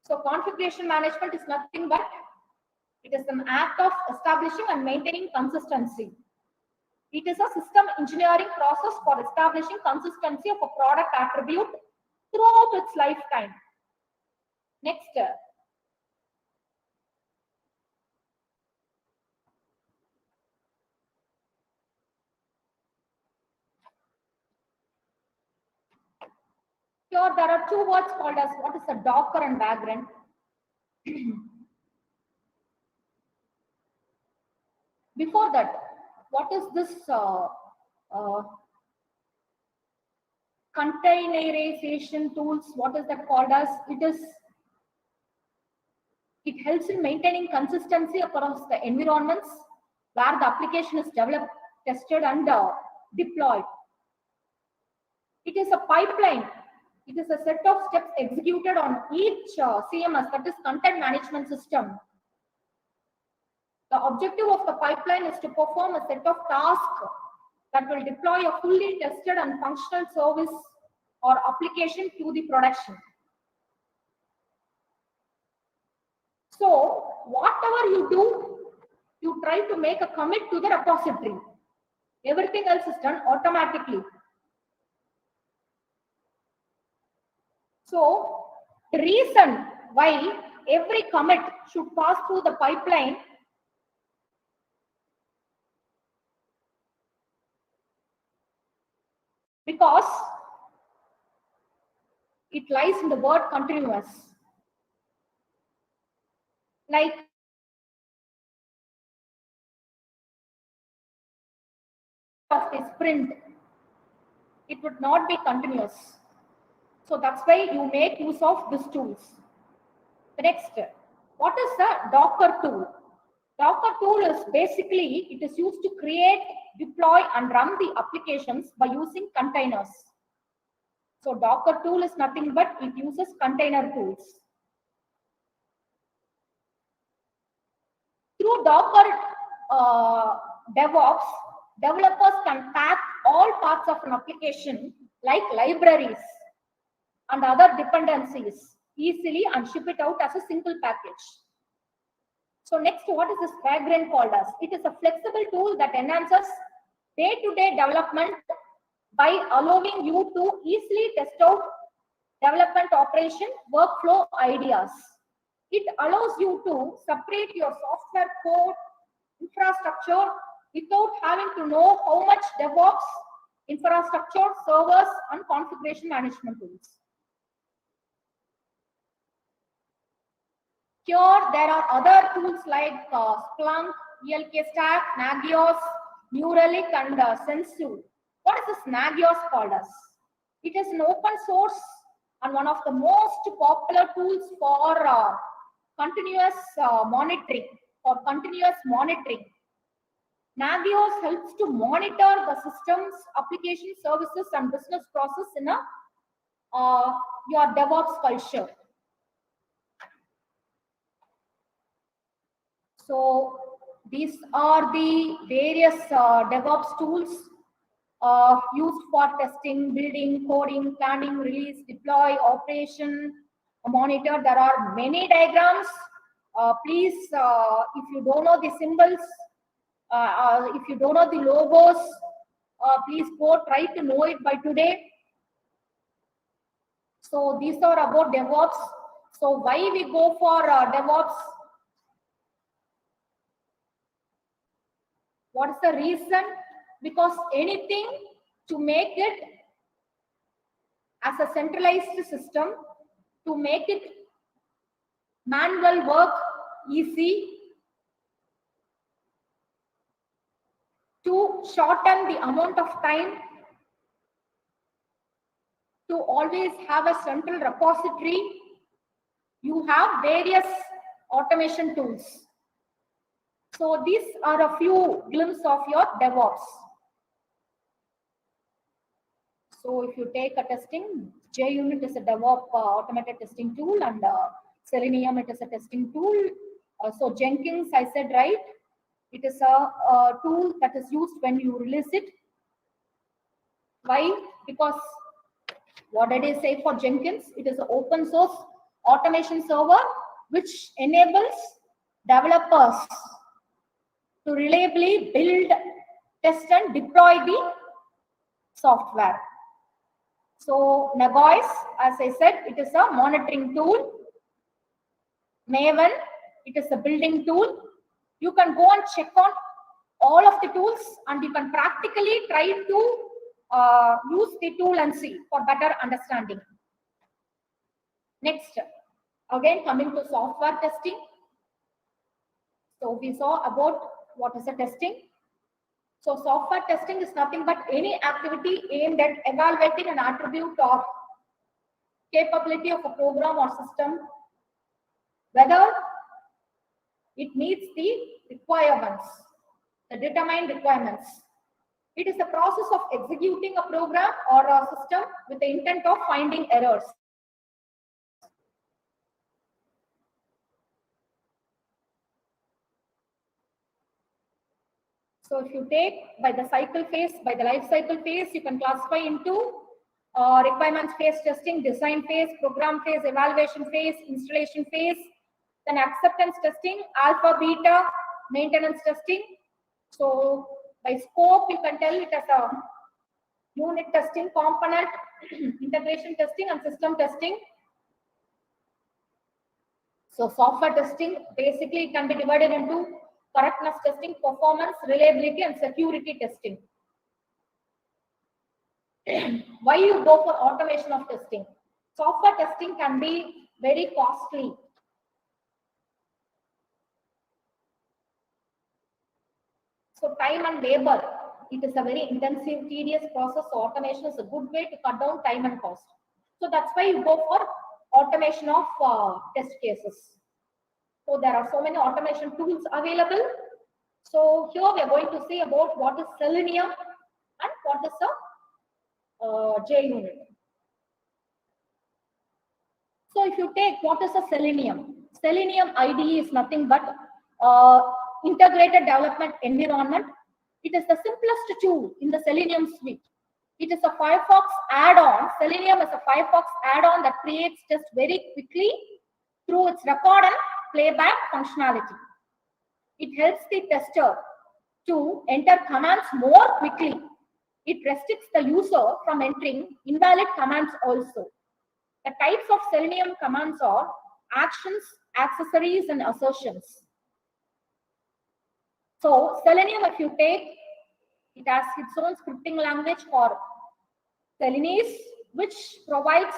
So configuration management is nothing but it is an act of establishing and maintaining consistency. It is a system engineering process for establishing consistency of a product attribute throughout its lifetime. Next. Here there are two words called as what is a Docker and Vagrant. Before that, what is this containerization tools? What is that called as? It helps in maintaining consistency across the environments where the application is developed, tested, and deployed. It is a pipeline. It is a set of steps executed on each CMS, that is content management system. The objective of the pipeline is to perform a set of tasks that will deploy a fully tested and functional service or application to the production. So whatever you do, you try to make a commit to the repository. Everything else is done automatically. So the reason why every commit should pass through the pipeline because it lies in the word continuous. Like of a sprint, it would not be continuous. So that's why you make use of these tools. The next, what is the Docker tool? Docker tool is basically, it is used to create, deploy, and run the applications by using containers. So Docker tool is nothing but it uses container tools. Through Docker Devops, developers can pack all parts of an application like libraries and other dependencies easily and ship it out as a single package. So next, what is this Vagrant called as? It is a flexible tool that enhances day-to-day development by allowing you to easily test out development operation workflow ideas. It allows you to separate your software code infrastructure without having to know how much DevOps, infrastructure, servers, and configuration management tools. Here, there are other tools like Splunk, ELK Stack, Nagios, New Relic, and Sensu. What is this Nagios called as? It is an open source and one of the most popular tools for continuous monitoring. Nagios helps to monitor the systems, application services, and business process in your DevOps culture. So these are the various DevOps tools used for testing, building, coding, planning, release, deploy, operation, monitor. There are many diagrams. Please, if you don't know the symbols, if you don't know the logos, please go try to know it by today. So these are about DevOps. So why we go for DevOps? What is the reason? Because anything to make it as a centralized system, to make it manual work easy, to shorten the amount of time, to always have a central repository, you have various automation tools. So these are a few glimpses of your DevOps. So if you take a testing, JUnit is a DevOps automated testing tool, and Selenium, it is a testing tool. So Jenkins, I said right, it is a tool that is used when you release it. Why? Because what did I say for Jenkins? It is an open source automation server which enables developers to reliably build, test, and deploy the software. So Nagios, as I said, it is a monitoring tool. Maven, it is a building tool. You can go and check on all of the tools, and you can practically try to use the tool and see for better understanding. Next, again coming to software testing. So we saw about what is the testing? So software testing is nothing but any activity aimed at evaluating an attribute or capability of a program or system, whether it meets the requirements, the determined requirements. It is the process of executing a program or a system with the intent of finding errors. So if you take by the cycle phase, by the life cycle phase, you can classify into requirements phase testing, design phase, program phase, evaluation phase, installation phase, then acceptance testing, alpha, beta, maintenance testing. So by scope, you can tell it as a unit testing, component, integration testing, and system testing. So software testing, basically it can be divided into correctness testing, performance, reliability, and security testing. Why you go for automation of testing? Software testing can be very costly. So time and labor, it is a very intensive, tedious process. So automation is a good way to cut down time and cost. So that's why you go for automation of test cases. So there are so many automation tools available. So here we are going to see about what is Selenium and what is a JUnit. So if you take what is a Selenium, Selenium IDE is nothing but integrated development environment. It is the simplest tool in the Selenium suite. It is a Firefox add-on. Selenium is a Firefox add-on that creates tests very quickly through its record and playback functionality. It helps the tester to enter commands more quickly. It restricts the user from entering invalid commands also. The types of Selenium commands are actions, accessories, and assertions. So Selenium, if you take, it has its own scripting language for Selenese, which provides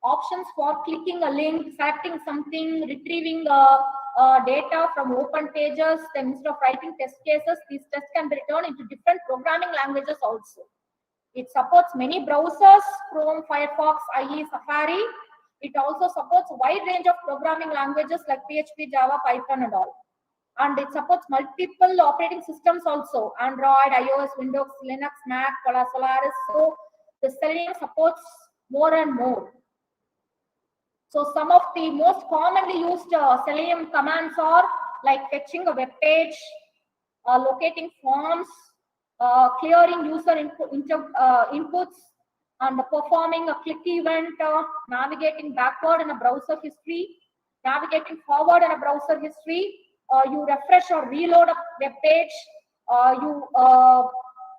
options for clicking a link, selecting something, retrieving data from open pages. Then instead of writing test cases, these tests can be returned into different programming languages also. It supports many browsers, Chrome, Firefox, IE, Safari. It also supports a wide range of programming languages like PHP, Java, Python, and all. And it supports multiple operating systems also, Android, iOS, Windows, Linux, Mac, Solaris. So the Selenium supports more and more. So some of the most commonly used Selenium commands are like fetching a web page, locating forms, clearing user inputs, and performing a click event, navigating backward in a browser history, navigating forward in a browser history. You refresh or reload a web page. You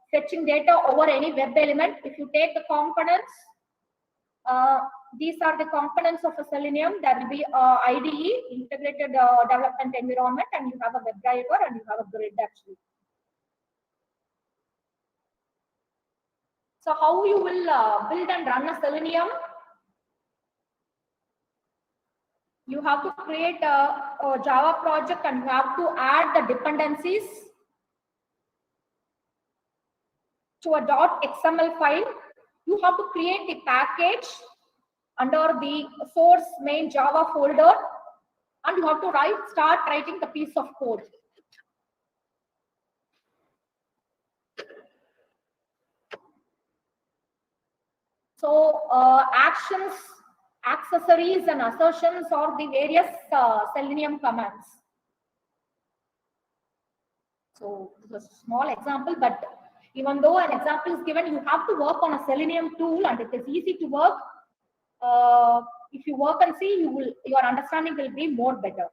fetching data over any web element. If you take the components, these are the components of a Selenium. There will be IDE, integrated development environment, and you have a web driver and you have a grid actually. So how you will build and run a Selenium? You have to create a Java project and you have to add the dependencies to a .xml file. You have to create the package under the source main Java folder, and you have to start writing the piece of code. So actions, accessories, and assertions are the various Selenium commands. So this is a small example, but even though an example is given, you have to work on a Selenium tool, and it is easy to work. If you work and see, your understanding will be more better.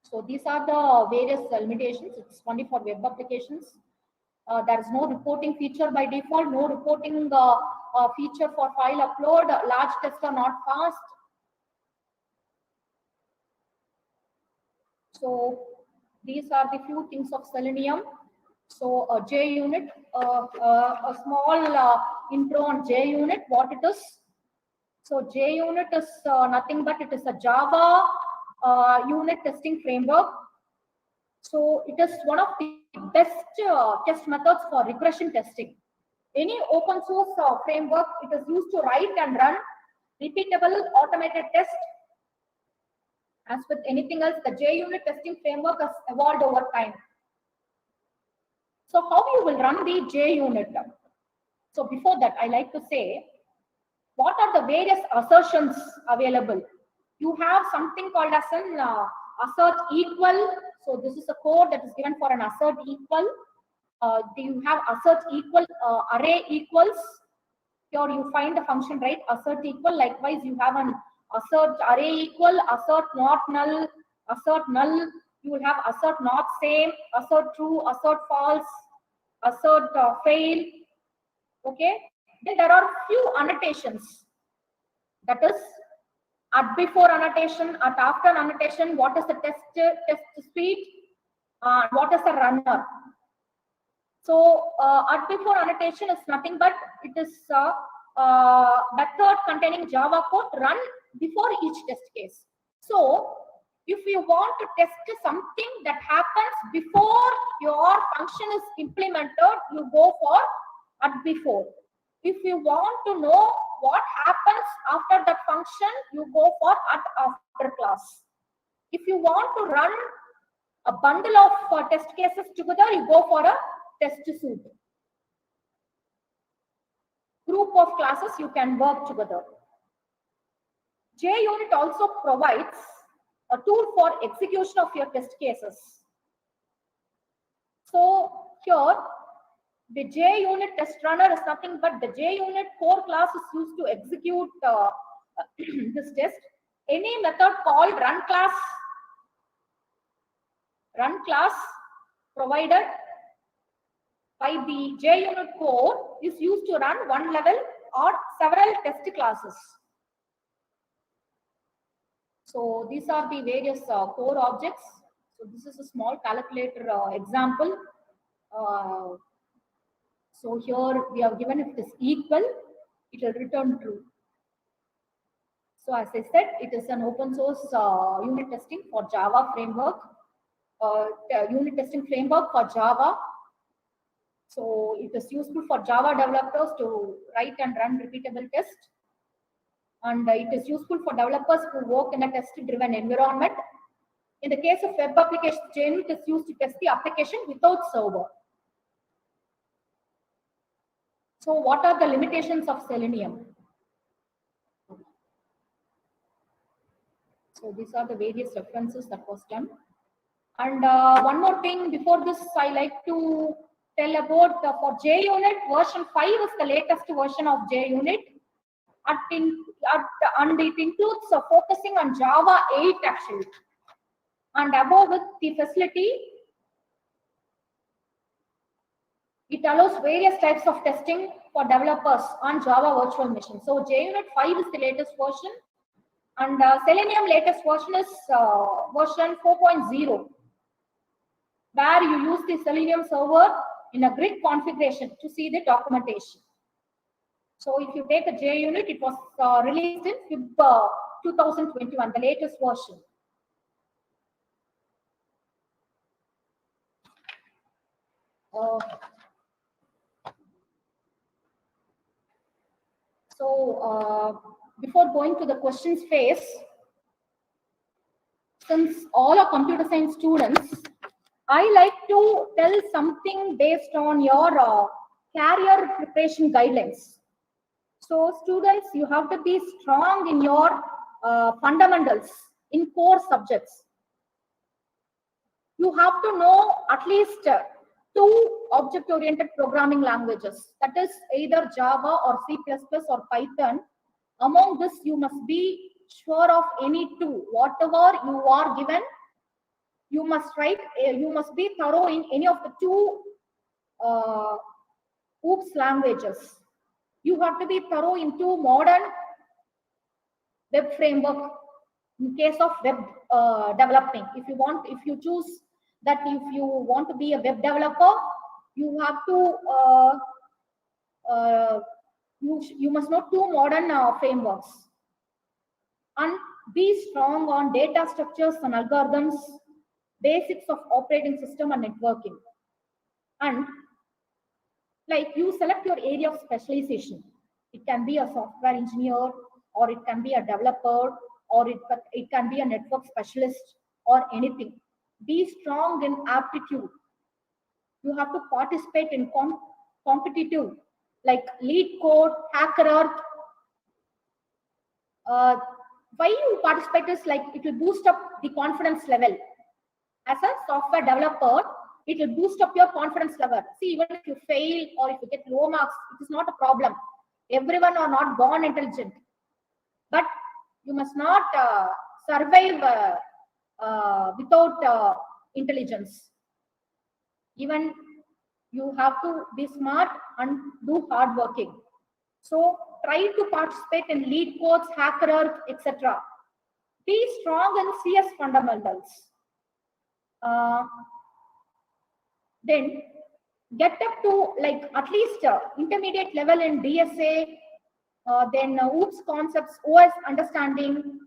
So these are the various limitations. It's only for web applications. There is no reporting feature by default, no reporting feature for file upload. Large tests are not fast. So these are the few things of Selenium. So a JUnit, a small intro on JUnit, what it is. So JUnit is nothing but it is a Java unit testing framework. So it is one of the best test methods for regression testing. Any open source framework, it is used to write and run repeatable automated tests. As with anything else, the JUnit testing framework has evolved over time. So how you will run the JUnit? So before that, I like to say, what are the various assertions available? You have something called as an assert equal. So this is a code that is given for an assert equal. You have assert equal array equals. Here you find the function, right? Assert equal. Likewise, you have an assert array equal, assert not null, assert null. You will have assert not same, assert true, assert false, assert fail. Okay. Then there are few annotations. That is at before annotation, at after annotation. What is the test speed? What is the runner? So at before annotation is nothing but it is method containing Java code run before each test case. So if you want to test something that happens before your function is implemented, you go for at before. If you want to know what happens after that function, you go for at after class. If you want to run a bundle of test cases together, you go for a test suite. Group of classes you can work together. JUnit also provides a tool for execution of your test cases. So here, the JUnit test runner is nothing but the JUnit core class is used to execute this test. Any method called run class provided by the JUnit core is used to run one level or several test classes. So these are the various core objects. So this is a small calculator example. So here we have given if it is equal, it will return true. So as I said, it is an open source unit testing for Java framework, unit testing framework for Java. So it is useful for Java developers to write and run repeatable tests. And it is useful for developers who work in a test-driven environment. In the case of web applications, JUnit is used to test the application without server. So what are the limitations of Selenium? So these are the various references that was done. And one more thing before this, I like to tell about for JUnit, version 5 is the latest version of JUnit. And it includes focusing on Java 8 actually. And above with the facility, it allows various types of testing for developers on Java virtual machine. So JUnit 5 is the latest version. And Selenium latest version is version 4.0, where you use the Selenium server in a grid configuration to see the documentation. So if you take a JUnit, it was released in 2021, the latest version. Before going to the questions phase, since all are computer science students, I like to tell something based on your career preparation guidelines. So students, you have to be strong in your fundamentals in core subjects. You have to know at least 2 object-oriented programming languages, that is either Java or C++ or Python. Among this, you must be sure of any 2. Whatever you are given, you must write. You must be thorough in any of the 2 OOPS languages. You have to be thorough into modern web framework in case of web developing. If you choose that, if you want to be a web developer, you have to you must know 2 modern frameworks. and be strong on data structures and algorithms, basics of operating system and networking. And like you select your area of specialization. It can be a software engineer, or it can be a developer, or it can be a network specialist, or anything. Be strong in aptitude. You have to participate in competitive, like lead code, hacker earth. Why you participate is like it will boost up the confidence level. As a software developer, it will boost up your confidence level. See, even if you fail or if you get low marks, it is not a problem. Everyone are not born intelligent, but you must not survive without intelligence. Even you have to be smart and do hard working. So try to participate in lead codes, hacker earth, etc. Be strong in CS fundamentals. Then get up to like at least intermediate level in DSA, then OOPS concepts, OS understanding,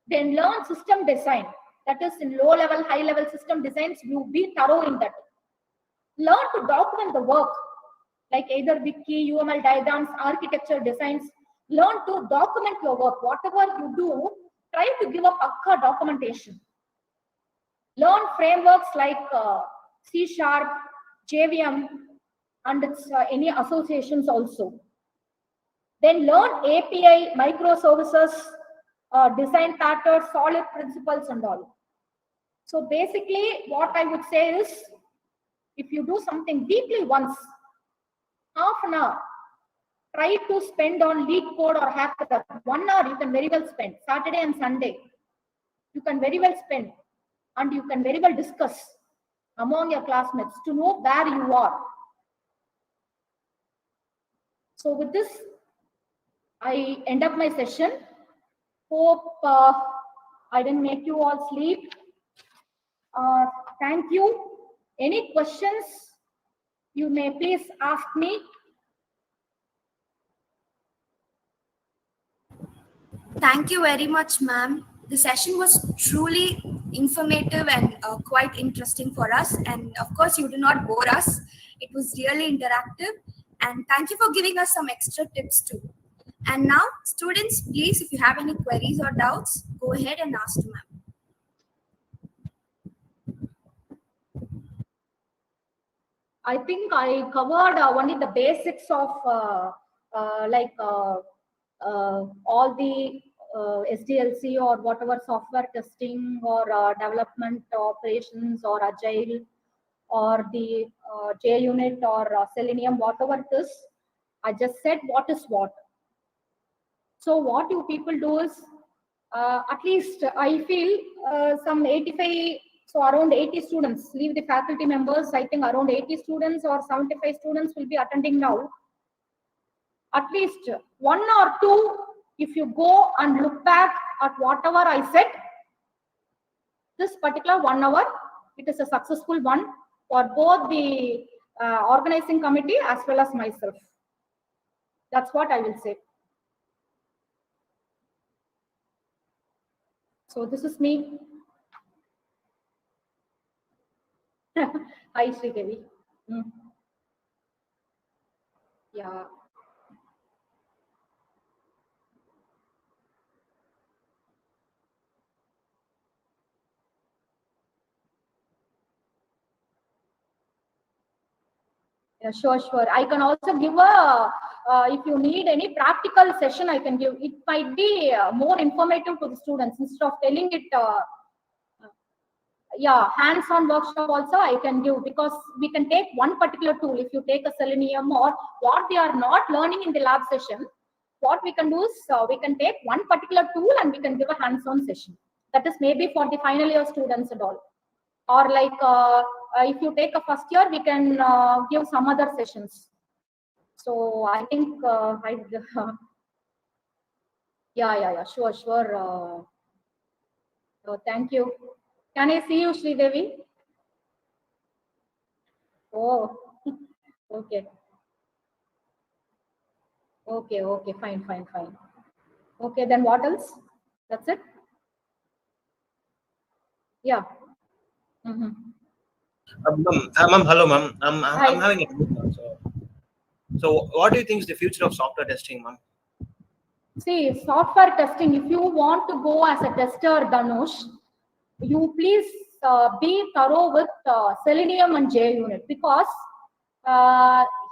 then learn system design. That is in low level, high level system designs, you be thorough in that. Learn to document the work, like either wiki, UML diagrams, architecture designs. Learn to document your work. Whatever you do, try to give a pakka documentation. Learn frameworks like C#, JVM, and its any associations also. Then learn API, microservices, design patterns, solid principles and all. So basically what I would say is, if you do something deeply once, half an hour, try to spend on lead code or hacker. 1 hour you can very well spend. Saturday and Sunday, you can very well spend. And you can very well discuss among your classmates to know where you are. So with this, I end up my session. Hope I didn't make you all sleep. Thank you. Any questions you may please ask me.
Thank you very much, ma'am. The session was truly informative and quite interesting for us. And of course, you did not bore us. It was really interactive. And thank you for giving us some extra tips too. And now, students, please, if you have any queries or doubts, go ahead and ask to ma'am.
I think I covered only the basics of all the SDLC or whatever software testing or development operations or Agile or the JUnit or Selenium, whatever it is. I just said what is what. So what you people do is, at least I feel some 85, so around 80 students, leave the faculty members, I think around 80 students or 75 students will be attending now. At least 1 or 2, if you go and look back at whatever I said, this particular 1 hour, it is a successful one for both the organizing committee as well as myself. That's what I will say. So this is me. Hi, Sridevi. Yeah. Yeah, sure. I can also give a, if you need any practical session, I can give. It might be more informative to the students instead of telling it. Yeah, hands-on workshop also I can give, because we can take one particular tool. If you take a Selenium or what they are not learning in the lab session, what we can do is we can take one particular tool and we can give a hands-on session. That is maybe for the final year students and all. Or like if you take a first year, we can give some other sessions. So I think yeah, sure. So thank you. Can I see you, Sridevi? Oh, okay. Okay, fine. Okay, then what else? That's it. Yeah. Mhm.
Ma'am, hello, ma'am.
Hi.
I'm having a question. So, what do you think is the future of software testing, ma'am?
See, software testing, if you want to go as a tester, Dhanush, you please be thorough with Selenium and JUnit, because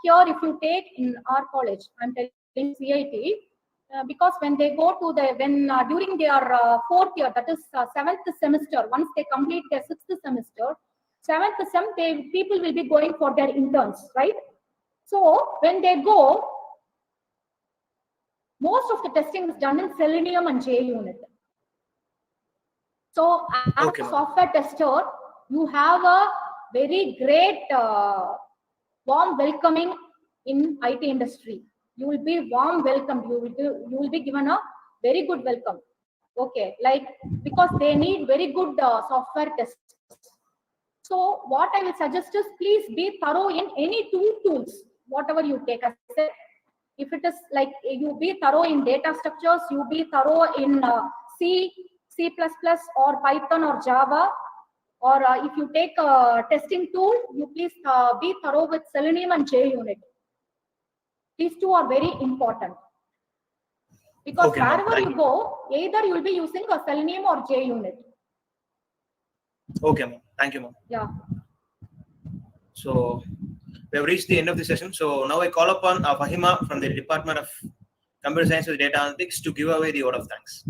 here if you take in our college, I'm telling CIT, because when they go to during their fourth year, that is seventh semester, once they complete their sixth semester, seventh sem, people will be going for their interns, right? So when they go, most of the testing is done in Selenium and JUnit. So as
Okay,
a
ma'am.
software tester, you have a very great warm welcoming in IT industry. You will be warm welcomed. You will be given a very good welcome. Okay, like, because they need very good software tests. So what I will suggest is, please be thorough in any two tools, whatever you take. As I said, if it is like you be thorough in data structures, you be thorough in C, C++, or Python or Java, or if you take a testing tool, you please be thorough with Selenium and JUnit. These two are very important, because
Okay, ma'am.
wherever you go, either you will be using a Selenium or JUnit.
Okay, ma'am. Thank you, ma'am.
Yeah.
So, we have reached the end of the session. So now I call upon Fahima from the Department of Computer Science and Data Analytics to give away the vote of thanks.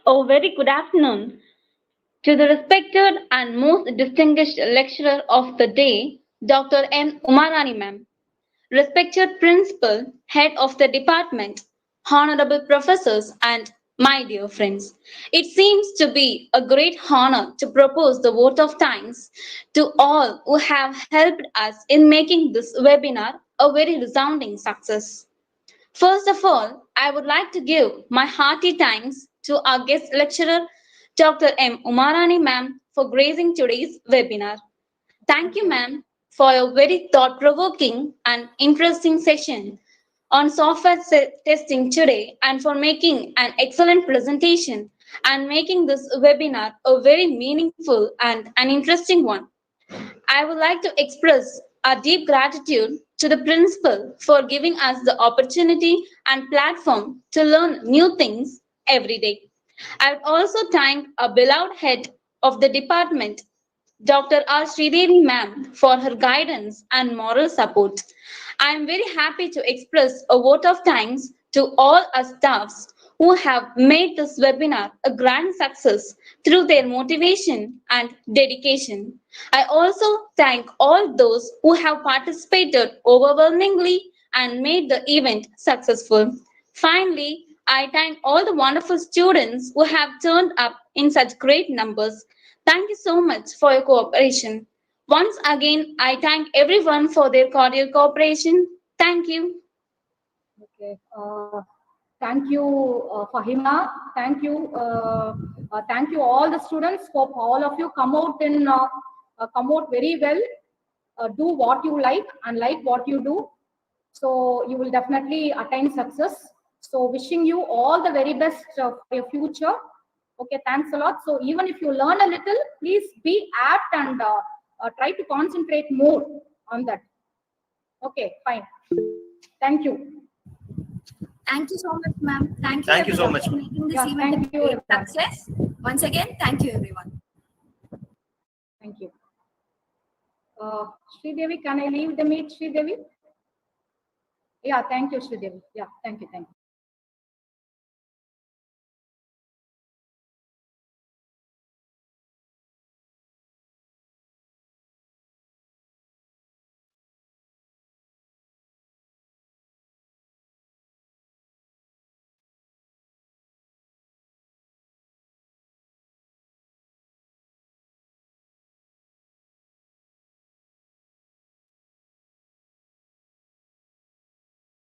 Oh, very good afternoon. To the respected and most distinguished lecturer of the day, Dr. M. Umarani ma'am, respected principal, head of the department, honorable professors, and my dear friends, it seems to be a great honor to propose the vote of thanks to all who have helped us in making this webinar a very resounding success. First of all, I would like to give my hearty thanks to our guest lecturer, Dr. M. Umarani ma'am, for gracing today's webinar. Thank you, ma'am, for your very thought-provoking and interesting session on software testing today, and for making an excellent presentation and making this webinar a very meaningful and an interesting one. I would like to express our deep gratitude to the principal for giving us the opportunity and platform to learn new things every day. I would also thank our beloved head of the department, Dr. R. Sridevi ma'am, for her guidance and moral support. I am very happy to express a vote of thanks to all our staffs who have made this webinar a grand success through their motivation and dedication. I also thank all those who have participated overwhelmingly and made the event successful. Finally, I thank all the wonderful students who have turned up in such great numbers. Thank you so much for your cooperation. Once again, I thank everyone for their cordial cooperation. Thank you.
Okay. Thank you, Fahima. Thank you all the students. Hope all of you come out very well. Do what you like and like what you do. So you will definitely attain success. So wishing you all the very best for your future. Okay, thanks a lot. So even if you learn a little, please be apt and try to concentrate more on that. Okay, fine. Thank you.
Thank you so much, ma'am. Thank you,
Thank you so
everyone,
much,
for
ma'am.
making this
Yeah,
event
thank
a
you,
great
everyone.
success. Once again, thank you, everyone.
Thank you. Sridevi, can I leave the meet, Sridevi? Yeah, thank you, Sridevi. Yeah, thank you, thank you.